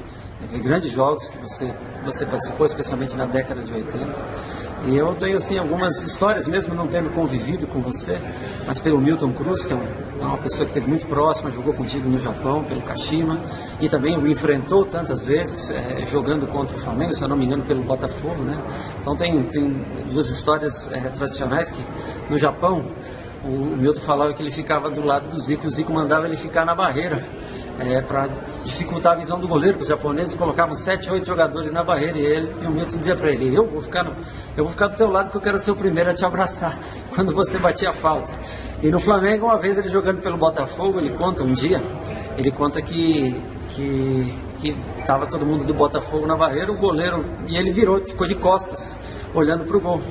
[SPEAKER 10] ver grandes jogos que você participou, especialmente na década de 80. E eu tenho assim algumas histórias, mesmo não tendo convivido com você, mas pelo Milton Cruz, que é uma pessoa que esteve muito próxima, jogou contigo no Japão, pelo Kashima, e também o enfrentou tantas vezes, jogando contra o Flamengo, se eu não me engano, pelo Botafogo, né? Então tem duas histórias tradicionais que no Japão o Milton falava que ele ficava do lado do Zico, e o Zico mandava ele ficar na barreira, para dificultar a visão do goleiro, porque os japoneses colocavam 7, 8 jogadores na barreira, e o Milton dizia para ele, eu vou ficar do teu lado, que eu quero ser o primeiro a te abraçar quando você batia a falta. E no Flamengo, uma vez ele jogando pelo Botafogo, ele conta que estava todo mundo do Botafogo na barreira, o goleiro, e ele ficou de costas, olhando para o gol.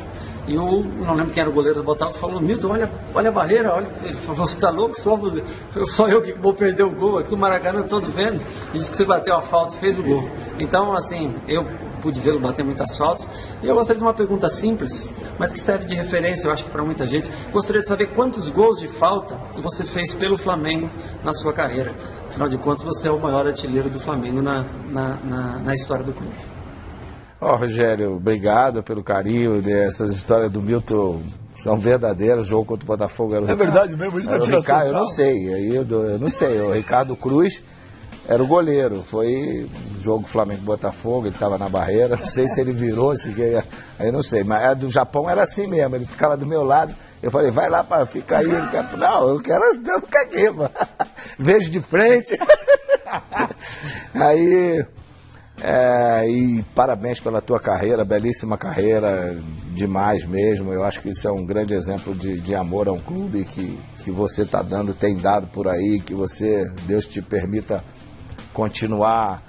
[SPEAKER 10] E não lembro quem era o goleiro do Botafogo, falou: Milton, olha a barreira, olha. Ele falou: você tá louco? Só eu que vou perder o gol aqui, o Maracanã todo vendo. E disse que você bateu a falta e fez o gol. Então, assim, eu pude vê-lo bater muitas faltas. E eu gostaria de uma pergunta simples, mas que serve de referência, eu acho que para muita gente. Gostaria de saber quantos gols de falta você fez pelo Flamengo na sua carreira. Afinal de contas, você é o maior artilheiro do Flamengo na história do clube.
[SPEAKER 2] Rogério, obrigado pelo carinho. Essas histórias do Milton são verdadeiras. O jogo contra o Botafogo era o Ricardo.
[SPEAKER 1] É verdade mesmo? Isso
[SPEAKER 2] Era o Ricardo, eu não sei. Eu não sei. O Ricardo Cruz era o goleiro. Foi jogo Flamengo-Botafogo, ele estava na barreira. Não sei se ele virou, aí eu não sei. Mas a do Japão era assim mesmo. Ele ficava do meu lado. Eu falei: vai lá, fica aí. Não, eu quero ficar aqui, mano. Vejo de frente. Aí... e parabéns pela tua carreira, belíssima carreira, demais mesmo. Eu acho que isso é um grande exemplo de amor a um clube que você está dando, tem dado por aí, que Deus te permita continuar.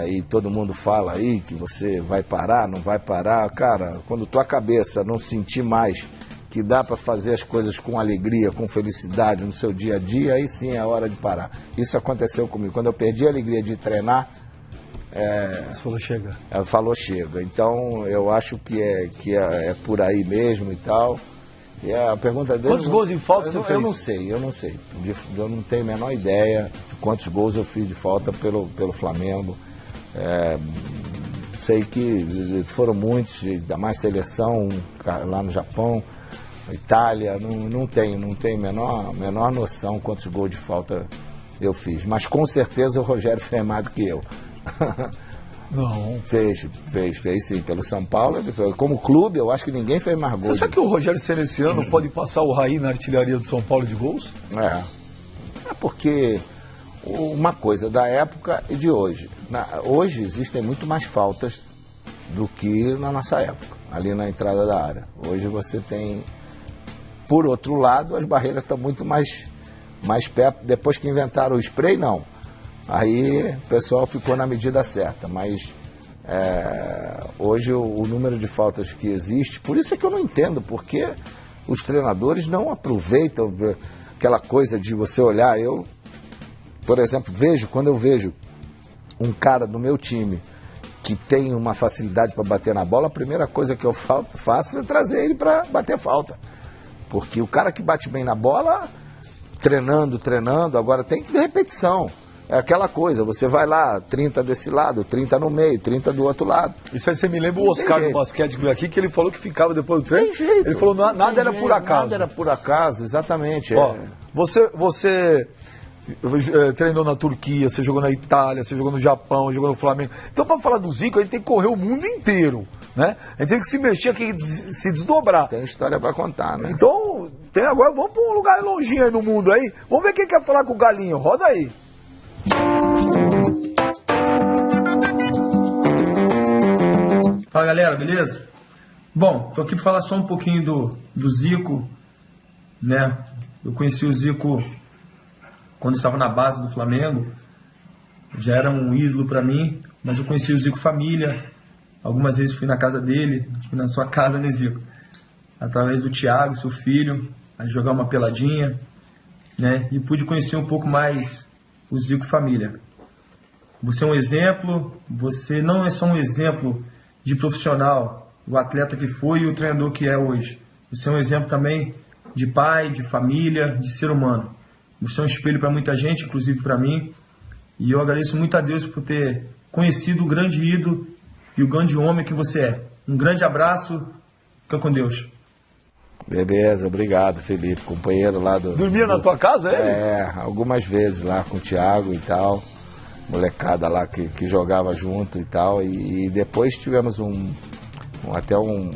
[SPEAKER 2] E todo mundo fala aí que você vai parar, não vai parar. Cara, quando tua cabeça não sentir mais que dá para fazer as coisas com alegria, com felicidade no seu dia a dia, aí sim é a hora de parar. Isso aconteceu comigo. Quando eu perdi a alegria de treinar,
[SPEAKER 1] você falou chega.
[SPEAKER 2] Ela falou chega. Então eu acho que é por aí mesmo e tal. E a pergunta dele...
[SPEAKER 1] Quantos gols de falta você fez?
[SPEAKER 2] Eu não sei. Eu não tenho a menor ideia de quantos gols eu fiz de falta pelo Flamengo. Sei que foram muitos, ainda mais seleção lá no Japão, Itália. Não tenho menor noção quantos gols de falta eu fiz. Mas com certeza o Rogério fez mais do que eu.
[SPEAKER 1] Não.
[SPEAKER 2] Fez sim, pelo São Paulo. Como clube, eu acho que ninguém fez mais gols.
[SPEAKER 1] Você sabe que o Rogério Ceni esse ano pode passar o Raí na artilharia do São Paulo de gols?
[SPEAKER 2] É porque uma coisa da época e de hoje. Hoje existem muito mais faltas do que na nossa época, ali na entrada da área. Hoje você tem, por outro lado, as barreiras estão muito mais perto. Depois que inventaram o spray, não. Aí o pessoal ficou na medida certa, mas hoje o número de faltas que existe, por isso é que eu não entendo, porque os treinadores não aproveitam aquela coisa de você olhar. Eu, por exemplo, quando eu vejo um cara do meu time que tem uma facilidade para bater na bola, a primeira coisa que eu faço é trazer ele para bater falta, porque o cara que bate bem na bola, treinando, agora tem que ter repetição. É aquela coisa, você vai lá, 30 desse lado, 30 no meio, 30 do outro lado.
[SPEAKER 1] Isso aí você me lembra o Oscar do basquete que veio aqui, que ele falou que ficava depois do treino.
[SPEAKER 2] Tem jeito.
[SPEAKER 1] Ele falou nada era por acaso.
[SPEAKER 2] Nada era por acaso, exatamente.
[SPEAKER 1] Você treinou na Turquia, você jogou na Itália, você jogou no Japão, jogou no Flamengo. Então, para falar do Zico, a gente tem que correr o mundo inteiro, né? A gente tem que se mexer aqui, se desdobrar.
[SPEAKER 2] Tem história para contar, né?
[SPEAKER 1] Então, agora vamos para um lugar longinho aí no mundo aí. Vamos ver quem quer falar com o Galinho. Roda aí.
[SPEAKER 11] Fala, galera, beleza? Bom, tô aqui para falar só um pouquinho do Zico, né? Eu conheci o Zico quando estava na base do Flamengo, já era um ídolo para mim, mas eu conheci o Zico família, algumas vezes fui na casa dele, fui na sua casa, né, Zico? Através do Thiago, seu filho, a jogar uma peladinha, né? E pude conhecer um pouco mais o Zico família. Você é um exemplo, você não é só um exemplo de profissional, o atleta que foi e o treinador que é hoje. Você é um exemplo também de pai, de família, de ser humano. Você é um espelho para muita gente, inclusive para mim. E eu agradeço muito a Deus por ter conhecido o grande ídolo e o grande homem que você é. Um grande abraço, fica com Deus.
[SPEAKER 2] Beleza, obrigado, Felipe, companheiro lá do...
[SPEAKER 1] Dormia na tua casa,
[SPEAKER 2] algumas vezes lá com o Thiago e tal, molecada lá que jogava junto e tal, e depois tivemos até um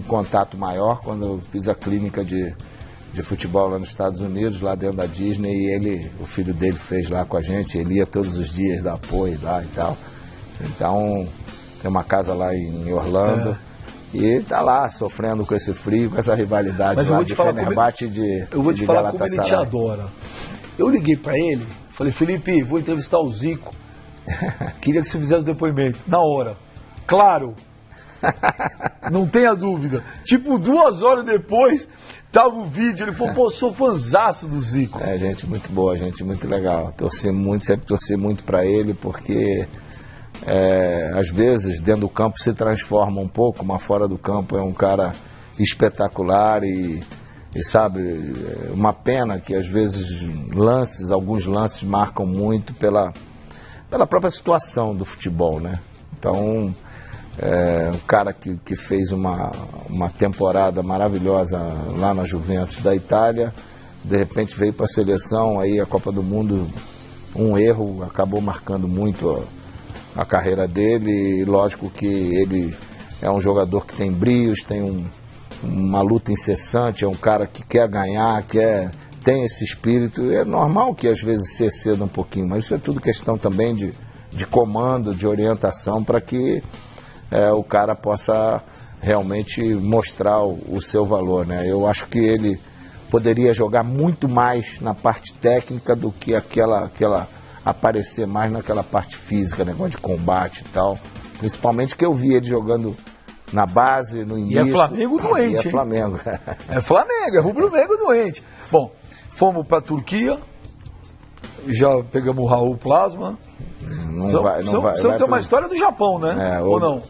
[SPEAKER 2] contato maior quando eu fiz a clínica de futebol lá nos Estados Unidos, lá dentro da Disney, e o filho dele fez lá com a gente, ele ia todos os dias dar apoio lá e tal. Então, tem uma casa lá em Orlando, e tá lá sofrendo com esse frio, com essa rivalidade. Mas lá de Fenerbahçe
[SPEAKER 1] eu vou te falar como ele te adora. Eu liguei pra ele, falei: Felipe, vou entrevistar o Zico, queria que você fizesse o depoimento, na hora. Claro. Não tenha dúvida. Tipo, 2 horas depois, tava o vídeo, ele falou, pô, sou fãzaço do Zico.
[SPEAKER 2] É, gente muito boa, gente muito legal. Sempre torci muito para ele, porque às vezes dentro do campo se transforma um pouco, mas fora do campo é um cara espetacular e sabe, uma pena que às vezes alguns lances marcam muito pela própria situação do futebol, né? Então, um cara que fez uma temporada maravilhosa lá na Juventus da Itália, de repente veio para a seleção, aí a Copa do Mundo, um erro, acabou marcando muito a carreira dele, e lógico que ele é um jogador que tem brios, tem uma luta incessante, é um cara que quer ganhar, tem esse espírito. É normal que às vezes se exceda um pouquinho, mas isso é tudo questão também de comando, de orientação, para que o cara possa realmente mostrar o seu valor, né? Eu acho que ele poderia jogar muito mais na parte técnica do que aparecer mais naquela parte física, negócio de combate e tal. Principalmente que eu vi ele jogando na base, no início.
[SPEAKER 1] E é Flamengo doente.
[SPEAKER 2] E é Flamengo.
[SPEAKER 1] É Flamengo, é rubro-negro doente. Bom, fomos para a Turquia, já pegamos o Raul Plasma.
[SPEAKER 2] Não vai
[SPEAKER 1] ter uma história do Japão, né? Ou não?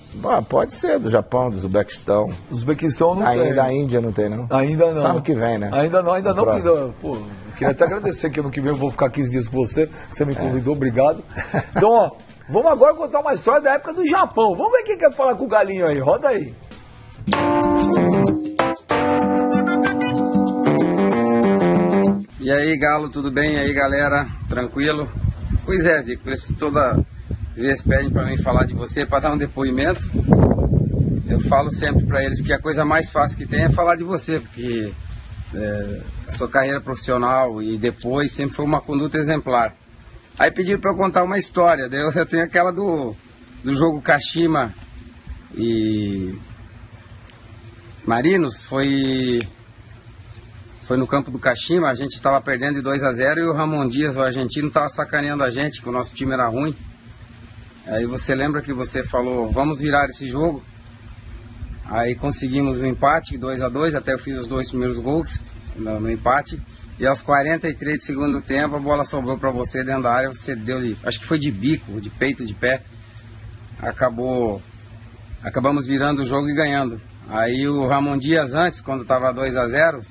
[SPEAKER 2] Pode ser, do Japão, do Uzbequistão.
[SPEAKER 1] Uzbequistão não tem.
[SPEAKER 2] Da Índia não tem, não?
[SPEAKER 1] Ainda não.
[SPEAKER 2] Só ano que vem, né?
[SPEAKER 1] Ainda não. Pô, queria até agradecer que ano que vem eu vou ficar 15 dias com você, que você me convidou, obrigado. Então, ó, vamos agora contar uma história da época do Japão. Vamos ver quem quer falar com o Galinho aí, roda aí.
[SPEAKER 12] E aí, Galo, tudo bem? E aí, galera, tranquilo? Pois é, Zico, eles toda vez pedem para mim falar de você, para dar um depoimento. Eu falo sempre para eles que a coisa mais fácil que tem é falar de você, porque a sua carreira profissional e depois sempre foi uma conduta exemplar. Aí pediram para eu contar uma história, daí eu tenho aquela do jogo Kashima e Marinos, foi no campo do Kashima, a gente estava perdendo de 2-0 e o Ramon Dias, o argentino, estava sacaneando a gente, que o nosso time era ruim. Aí você lembra que você falou, vamos virar esse jogo? Aí conseguimos um empate, 2-2, até eu fiz os 2 primeiros gols no empate. E aos 43 de segundo tempo, a bola sobrou para você dentro da área, você deu, acho que foi de bico, de peito, de pé. Acabamos virando o jogo e ganhando. Aí o Ramon Dias antes, quando estava 2-0,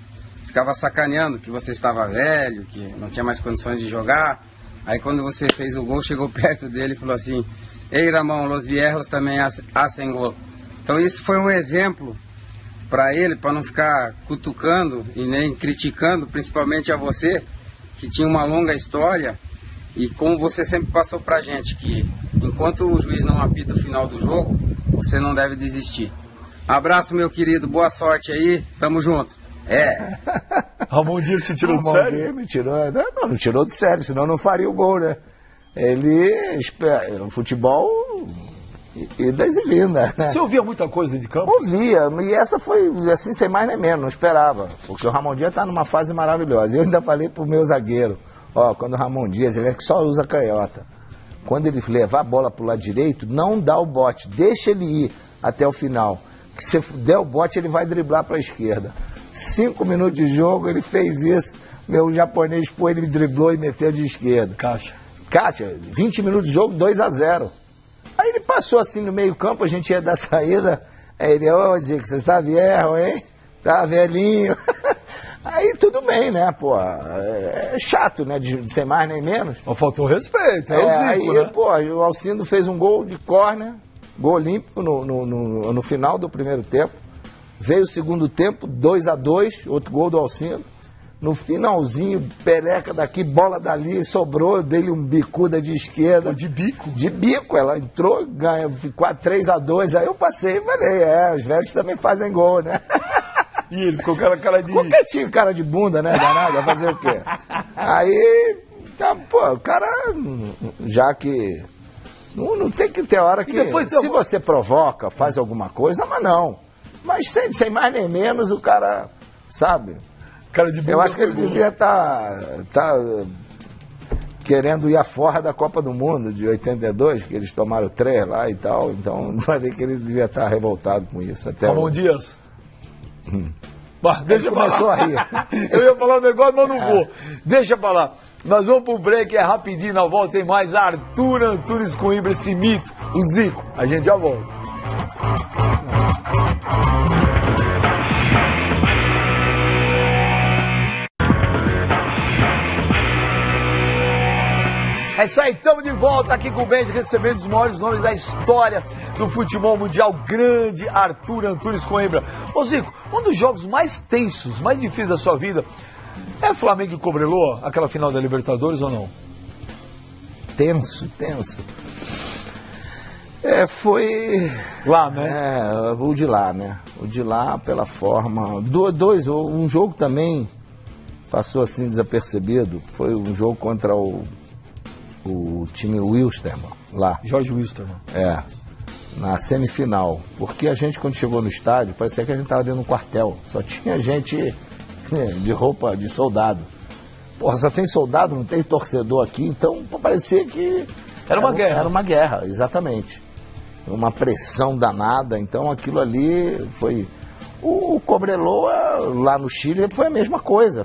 [SPEAKER 12] ficava sacaneando que você estava velho, que não tinha mais condições de jogar. Aí quando você fez o gol, chegou perto dele e falou assim, ei Ramon, los viejos também hacen gol. Então isso foi um exemplo para ele, para não ficar cutucando e nem criticando, principalmente a você, que tinha uma longa história. E como você sempre passou pra gente, que enquanto o juiz não apita o final do jogo, você não deve desistir. Abraço, meu querido, boa sorte aí, tamo junto.
[SPEAKER 1] Ramon Dias se tirou do sério?
[SPEAKER 2] Me tirou, não tirou do sério, senão não faria o gol, né? O futebol idas e vindas, né?
[SPEAKER 1] Você ouvia muita coisa de campo?
[SPEAKER 2] Ouvia, e essa foi assim, sem mais nem menos, não esperava, porque o Ramon Dias tá numa fase maravilhosa. Eu ainda falei pro meu zagueiro, quando o Ramon Dias, ele é que só usa canhota, quando ele levar a bola pro lado direito, não dá o bote, deixa ele ir até o final, que se der o bote ele vai driblar pra esquerda. 5 minutos de jogo, ele fez isso, meu japonês foi, ele driblou e meteu de esquerda.
[SPEAKER 1] Caixa,
[SPEAKER 2] 20 minutos de jogo, 2-0. Aí ele passou assim no meio campo, a gente ia dar saída, aí ele, Zico, você está viejo, hein? Tá velhinho. Aí tudo bem, né, pô, é chato, né, de sem mais nem menos.
[SPEAKER 1] Mas faltou respeito, o Zico,
[SPEAKER 2] aí,
[SPEAKER 1] né?
[SPEAKER 2] Pô, o Alcindo fez um gol de córner, gol olímpico no final do primeiro tempo. Veio o segundo tempo, 2-2, outro gol do Alcindo. No finalzinho, pereca daqui, bola dali, sobrou, dei-lhe um bicuda de esquerda.
[SPEAKER 1] De bico?
[SPEAKER 2] De bico, ela entrou, ganha, ficou 3-2, aí eu passei e falei, os velhos também fazem gol, né?
[SPEAKER 1] E ele ficou com cara de...
[SPEAKER 2] Qualquer tinha cara de bunda, né, danado, vai fazer o quê? Aí, o cara, já que... Não tem que ter hora que... Se você provoca, faz alguma coisa, mas não. Mas sem mais nem menos, o cara, sabe...
[SPEAKER 1] Cara de
[SPEAKER 2] eu acho que ele devia estar querendo ir afora da Copa do Mundo de 82, que eles tomaram 3 lá e tal, então vai ver que ele devia estar revoltado com isso. Até
[SPEAKER 1] Ramon Dias. Bah, deixa
[SPEAKER 2] ele começou a rir.
[SPEAKER 1] Eu ia falar um negócio, mas não vou. Deixa pra lá. Nós vamos pro break, é rapidinho, na volta tem mais Arthur Antunes Coimbra, esse mito, o Zico. A gente já volta. É isso aí, estamos de volta aqui com o Benja, recebendo os maiores nomes da história do futebol mundial, grande Arthur Antunes Coimbra. Ô Zico, um dos jogos mais tensos, mais difíceis da sua vida, é Flamengo e Cobreloa, aquela final da Libertadores ou não?
[SPEAKER 2] Tenso. Foi...
[SPEAKER 1] Lá, né?
[SPEAKER 2] O de lá, né? O de lá, pela forma... Um jogo também passou assim desapercebido, foi um jogo contra o time Wilstermann, lá.
[SPEAKER 1] Jorge Wilstermann.
[SPEAKER 2] Na semifinal. Porque a gente, quando chegou no estádio, parecia que a gente estava dentro de um quartel. Só tinha gente de roupa de soldado. Porra, só tem soldado, não tem torcedor aqui, então parecia que...
[SPEAKER 1] Era uma guerra.
[SPEAKER 2] Era uma guerra, exatamente. Uma pressão danada, então aquilo ali foi... O Cobreloa, lá no Chile, foi a mesma coisa.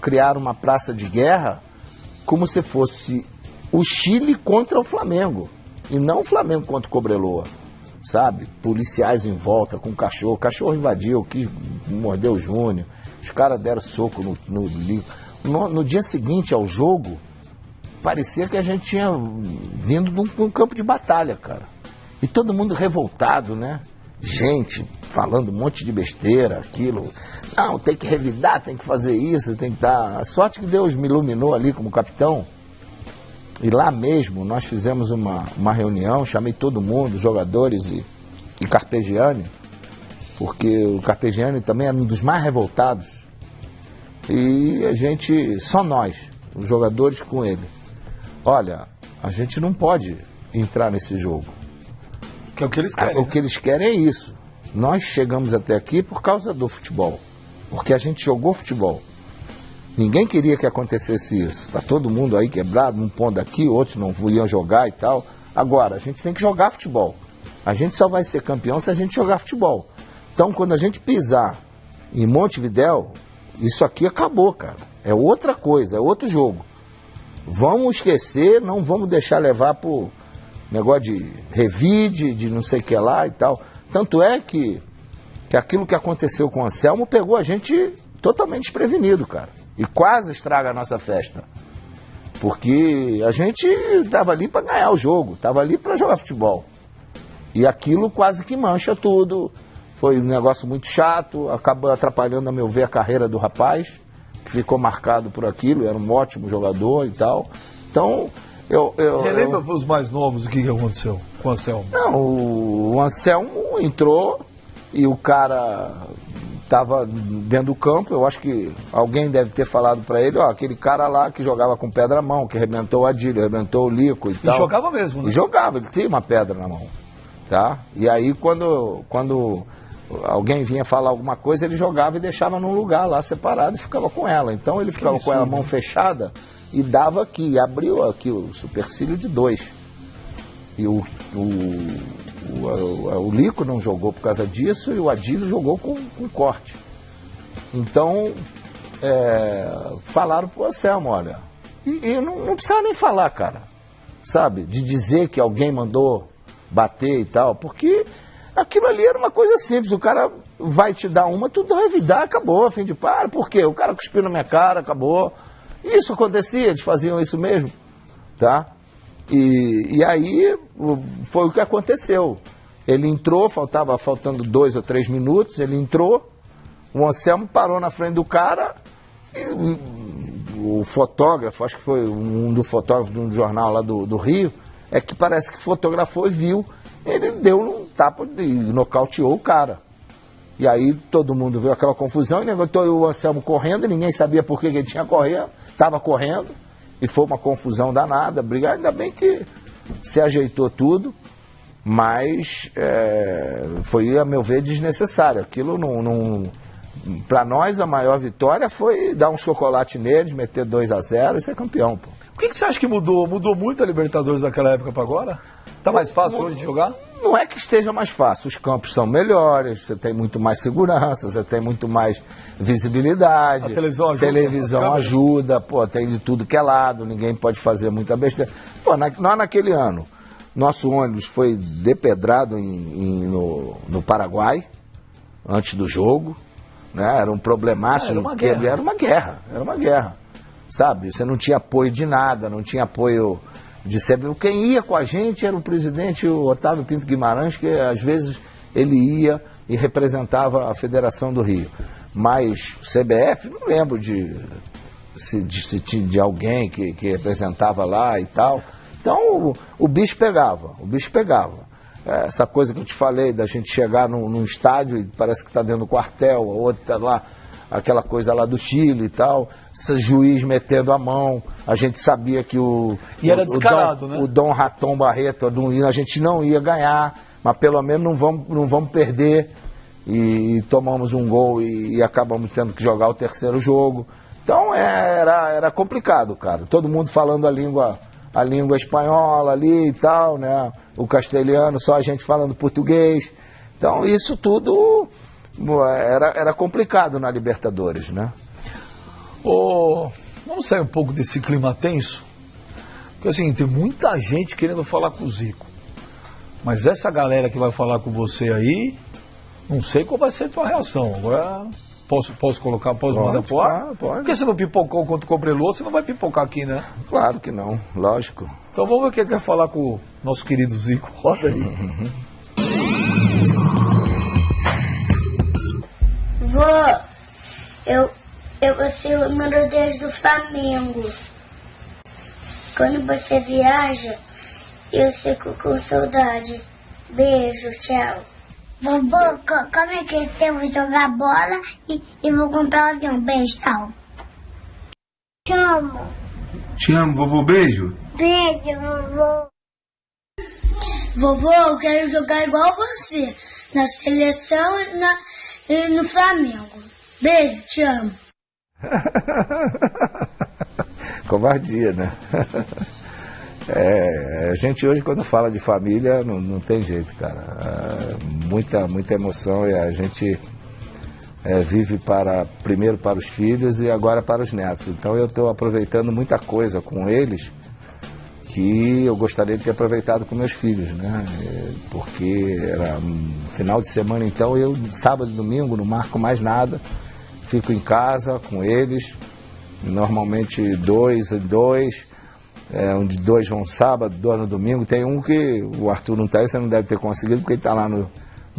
[SPEAKER 2] Criaram uma praça de guerra como se fosse o Chile contra o Flamengo, e não o Flamengo contra o Cobreloa, sabe? Policiais em volta com o cachorro invadiu, que mordeu o Júnior, os caras deram soco no dia seguinte ao jogo, parecia que a gente tinha vindo de um campo de batalha, cara, e todo mundo revoltado, né? Gente falando um monte de besteira, aquilo, não, tem que revidar, tem que fazer isso, tem que dar... A sorte que Deus me iluminou ali como capitão, e lá mesmo nós fizemos uma reunião, chamei todo mundo, jogadores e Carpegiani, porque o Carpegiani também era um dos mais revoltados, e a gente, só nós, os jogadores com ele, olha, a gente não pode entrar nesse jogo.
[SPEAKER 1] Que é o que eles querem.
[SPEAKER 2] O que eles querem é isso. Nós chegamos até aqui por causa do futebol. Porque a gente jogou futebol. Ninguém queria que acontecesse isso. Está todo mundo aí quebrado, um pondo aqui, outros não iam jogar e tal. Agora, a gente tem que jogar futebol. A gente só vai ser campeão se a gente jogar futebol. Então, quando a gente pisar em Montevidéu, isso aqui acabou, cara. É outra coisa, é outro jogo. Vamos esquecer, não vamos deixar levar por negócio de revide, de não sei o que lá e tal. Tanto é que aquilo que aconteceu com o Anselmo pegou a gente totalmente desprevenido, cara. E quase estraga a nossa festa. Porque a gente estava ali para ganhar o jogo, estava ali para jogar futebol. E aquilo quase que mancha tudo. Foi um negócio muito chato, acabou atrapalhando, a meu ver, a carreira do rapaz, que ficou marcado por aquilo, era um ótimo jogador e tal. Então...
[SPEAKER 1] Relembra para os mais novos o que aconteceu com o Anselmo?
[SPEAKER 2] Não, o Anselmo entrou e o cara estava dentro do campo. Eu acho que alguém deve ter falado para ele, aquele cara lá que jogava com pedra na mão, que arrebentou o Adílio, arrebentou o Lico e tal.
[SPEAKER 1] E jogava mesmo, né?
[SPEAKER 2] E jogava, ele tinha uma pedra na mão, tá? E aí quando alguém vinha falar alguma coisa, ele jogava e deixava num lugar lá separado e ficava com ela. Então ele ficava com ela, mão fechada, e dava aqui, e abriu aqui o supercílio de 2. E o Lico não jogou por causa disso, e o Adílio jogou com corte. Então, falaram pro Anselmo, olha, e não precisa nem falar, cara, sabe, de dizer que alguém mandou bater e tal, porque aquilo ali era uma coisa simples, o cara vai te dar uma, tu revidar, acabou, a fim de par, por quê? O cara cuspiu na minha cara, acabou. Isso acontecia, eles faziam isso mesmo, tá? E aí foi o que aconteceu. Ele entrou, faltando 2 ou 3 minutos, ele entrou, o Anselmo parou na frente do cara, e o fotógrafo, acho que foi um do fotógrafo de um jornal lá do Rio, é que parece que fotografou e viu, ele deu um tapa e nocauteou o cara. E aí todo mundo viu aquela confusão, e o Anselmo correndo, e ninguém sabia por que ele tinha corrido, estava correndo, e foi uma confusão danada, brigar, ainda bem que se ajeitou tudo, mas foi, a meu ver, desnecessário. Aquilo Para nós, a maior vitória foi dar um chocolate neles, meter 2-0 e ser campeão, pô.
[SPEAKER 1] O que você acha que mudou? Mudou muito a Libertadores daquela época para agora? Tá mais fácil hoje de jogar?
[SPEAKER 2] Não é que esteja mais fácil, os campos são melhores, você tem muito mais segurança, você tem muito mais visibilidade.
[SPEAKER 1] A televisão ajuda.
[SPEAKER 2] Televisão ajuda, pô, tem de tudo que é lado, ninguém pode fazer muita besteira. Pô, nós naquele ano, nosso ônibus foi depedrado no Paraguai, antes do jogo, né? Era um problemaço. Era uma guerra, sabe? Você não tinha apoio de nada, não tinha apoio de sempre. Quem ia com a gente era o presidente, o Otávio Pinto Guimarães, que às vezes ele ia e representava a Federação do Rio. Mas o CBF, não lembro de alguém que representava lá e tal. Então o bicho pegava. Essa coisa que eu te falei, da gente chegar num estádio e parece que está dentro do quartel, a outra está lá, aquela coisa lá do Chile e tal, esse juiz metendo a mão, a gente sabia que
[SPEAKER 1] era descarado, né?
[SPEAKER 2] O Dom Raton Barreto, a gente não ia ganhar, mas pelo menos não vamos perder, e tomamos um gol e acabamos tendo que jogar o terceiro jogo. Então era complicado, cara, todo mundo falando a língua espanhola ali e tal, né? O castelhano, só a gente falando português. Então isso tudo era complicado na Libertadores, né?
[SPEAKER 1] Vamos sair um pouco desse clima tenso? Porque assim, tem muita gente querendo falar com o Zico. Mas essa galera que vai falar com você aí, não sei qual vai ser a tua reação. Agora, posso colocar, mandar pro ar?
[SPEAKER 2] Pode.
[SPEAKER 1] Porque você não pipocou quanto cobrelou, você não vai pipocar aqui, né?
[SPEAKER 2] Claro que não, lógico.
[SPEAKER 1] Então vamos ver o que ele quer falar com o nosso querido Zico. Roda aí.
[SPEAKER 13] Vô, eu vou ser o número 10 do Flamengo. Quando você viaja, eu fico com saudade. Beijo, tchau. Vovô, como é que eu vou jogar bola e vou comprar um avião? Beijo, tchau. Te amo.
[SPEAKER 14] Te amo, vovô, beijo.
[SPEAKER 13] Beijo, vovô. Vovô, eu quero jogar igual você, na seleção e no Flamengo. Beijo, te amo.
[SPEAKER 2] Covardia, né? A gente hoje, quando fala de família, não tem jeito, cara. Muita emoção, e a gente vive primeiro para os filhos e agora para os netos. Então eu estou aproveitando muita coisa com eles que eu gostaria de ter aproveitado com meus filhos, né? Porque era final de semana, então eu, sábado e domingo, não marco mais nada, fico em casa com eles, normalmente 2 em 2, onde 2 vão sábado, 2 no domingo. Tem um que o Arthur não está aí, você não deve ter conseguido, porque ele está lá nos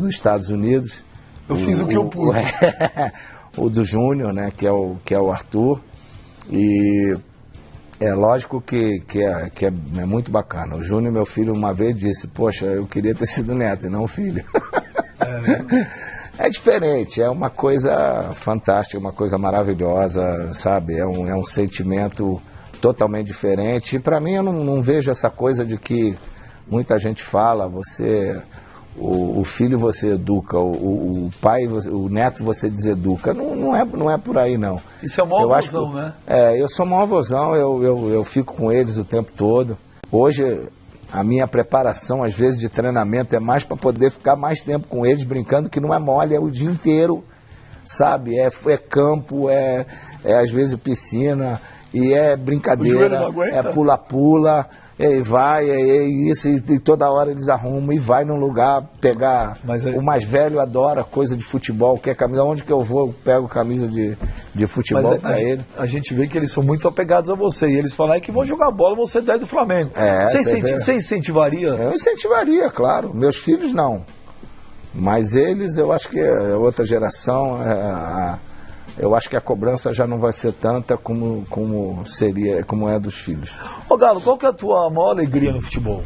[SPEAKER 2] Estados Unidos.
[SPEAKER 1] Eu fiz o que eu pude.
[SPEAKER 2] O do Júnior, né, que é o Arthur, e é lógico que é muito bacana. O Júnior, meu filho, uma vez disse, poxa, eu queria ter sido neto e não filho. É diferente, é uma coisa fantástica, uma coisa maravilhosa, sabe? É um sentimento totalmente diferente. E para mim, eu não vejo essa coisa de que muita gente fala, o filho você educa, o pai, o neto você deseduca. Não é por aí, não.
[SPEAKER 1] Isso é uma avózão, né?
[SPEAKER 2] Eu sou uma avózão, eu fico com eles o tempo todo. Hoje, a minha preparação, às vezes, de treinamento é mais para poder ficar mais tempo com eles, brincando, que não é mole, é o dia inteiro, sabe? É campo, às vezes piscina, e é brincadeira, é pula-pula, é isso, e toda hora eles arrumam e vai num lugar pegar. O mais velho adora coisa de futebol, quer camisa, onde que eu vou, eu pego camisa de futebol para ele.
[SPEAKER 1] A gente vê que eles são muito apegados a você, e eles falam que vão jogar bola, você é do Flamengo. Você incentivaria?
[SPEAKER 2] Eu incentivaria, claro. Meus filhos não. Mas eles, eu acho que é outra geração, eu acho que a cobrança já não vai ser tanta como é dos filhos.
[SPEAKER 1] Ô Galo, qual que é a tua maior alegria no futebol?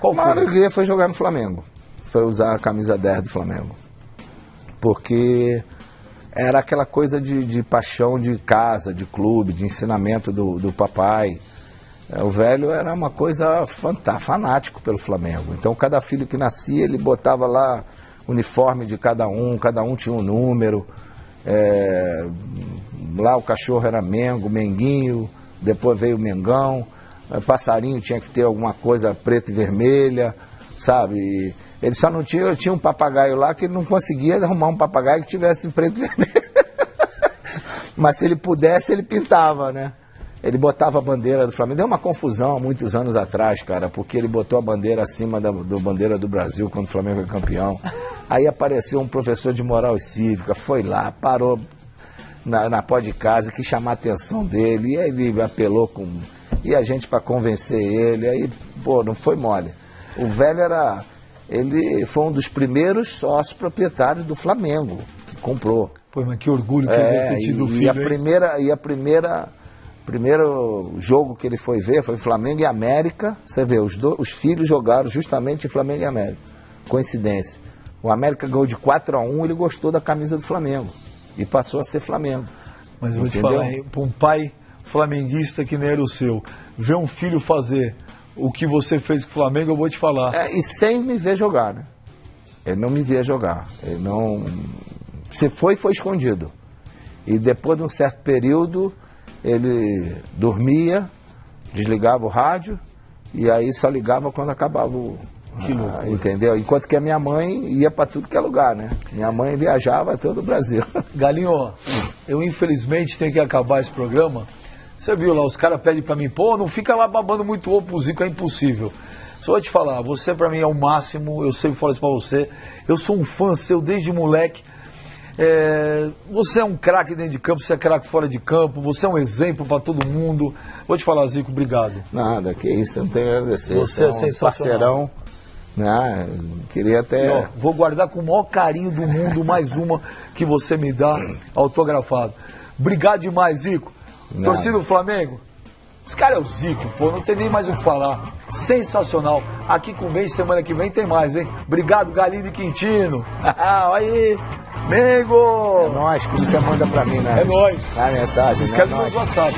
[SPEAKER 2] A maior alegria foi jogar no Flamengo. Foi usar a camisa 10 do Flamengo. Porque era aquela coisa de paixão de casa, de clube, de ensinamento do papai. O velho era uma coisa fanático pelo Flamengo. Então cada filho que nascia, ele botava lá uniforme de cada um tinha um número. Lá o cachorro era Mengo, Menguinho, depois veio o Mengão, passarinho tinha que ter alguma coisa preta e vermelha, sabe? Ele só não tinha um papagaio lá que ele não conseguia arrumar um papagaio que tivesse preto e vermelho. Mas se ele pudesse, ele pintava, né? Ele botava a bandeira do Flamengo. Deu uma confusão há muitos anos atrás, cara, porque ele botou a bandeira acima da bandeira do Brasil quando o Flamengo é campeão. Aí apareceu um professor de moral e cívica, foi lá, parou na pó de casa, quis chamar a atenção dele, e aí ele apelou e a gente para convencer ele, aí, pô, não foi mole. O velho ele foi um dos primeiros sócios proprietários do Flamengo, que comprou.
[SPEAKER 1] Pô, mas que orgulho que ele deve ter tido o filho, primeiro jogo que ele foi ver foi Flamengo e América. Você vê, os filhos jogaram justamente em Flamengo e América. Coincidência. O América ganhou de 4-1, ele gostou da camisa do Flamengo. E passou a ser Flamengo. Mas eu vou te falar, para um pai flamenguista que nem era o seu, ver um filho fazer o que você fez com o Flamengo, eu vou te falar.
[SPEAKER 2] E sem me ver jogar, né? Ele não me via jogar. Ele não... Se foi escondido. E depois de um certo período, ele dormia, desligava o rádio, e aí só ligava quando acabava o... entendeu? Enquanto que a minha mãe ia para tudo que é lugar, né? Minha mãe viajava todo o Brasil.
[SPEAKER 1] Galinho, eu infelizmente tenho que acabar esse programa. Você viu lá, os caras pedem para mim, pô, não fica lá babando muito ovo pro Zico, é impossível. Só vou te falar, você para mim é o máximo, eu sempre falo isso para você. Eu sou um fã seu desde moleque. Você é um craque dentro de campo, você é craque fora de campo, você é um exemplo para todo mundo. Vou te falar, Zico, obrigado.
[SPEAKER 2] Nada, que isso, eu não tenho a agradecer.
[SPEAKER 1] Você é sensacional.
[SPEAKER 2] Parceirão. Queria até...
[SPEAKER 1] vou guardar com o maior carinho do mundo mais uma que você me dá autografado. Obrigado demais, Zico. Torcida do Flamengo, esse cara é o Zico, pô, não tem nem mais o que falar. Sensacional. Aqui com o Beijo, semana que vem tem mais, hein? Obrigado, Galinho e Quintino. Aí, Mengo!
[SPEAKER 2] É nóis, que você manda pra mim, né?
[SPEAKER 1] É nóis.
[SPEAKER 2] A mensagem,
[SPEAKER 1] escreve no nosso WhatsApp.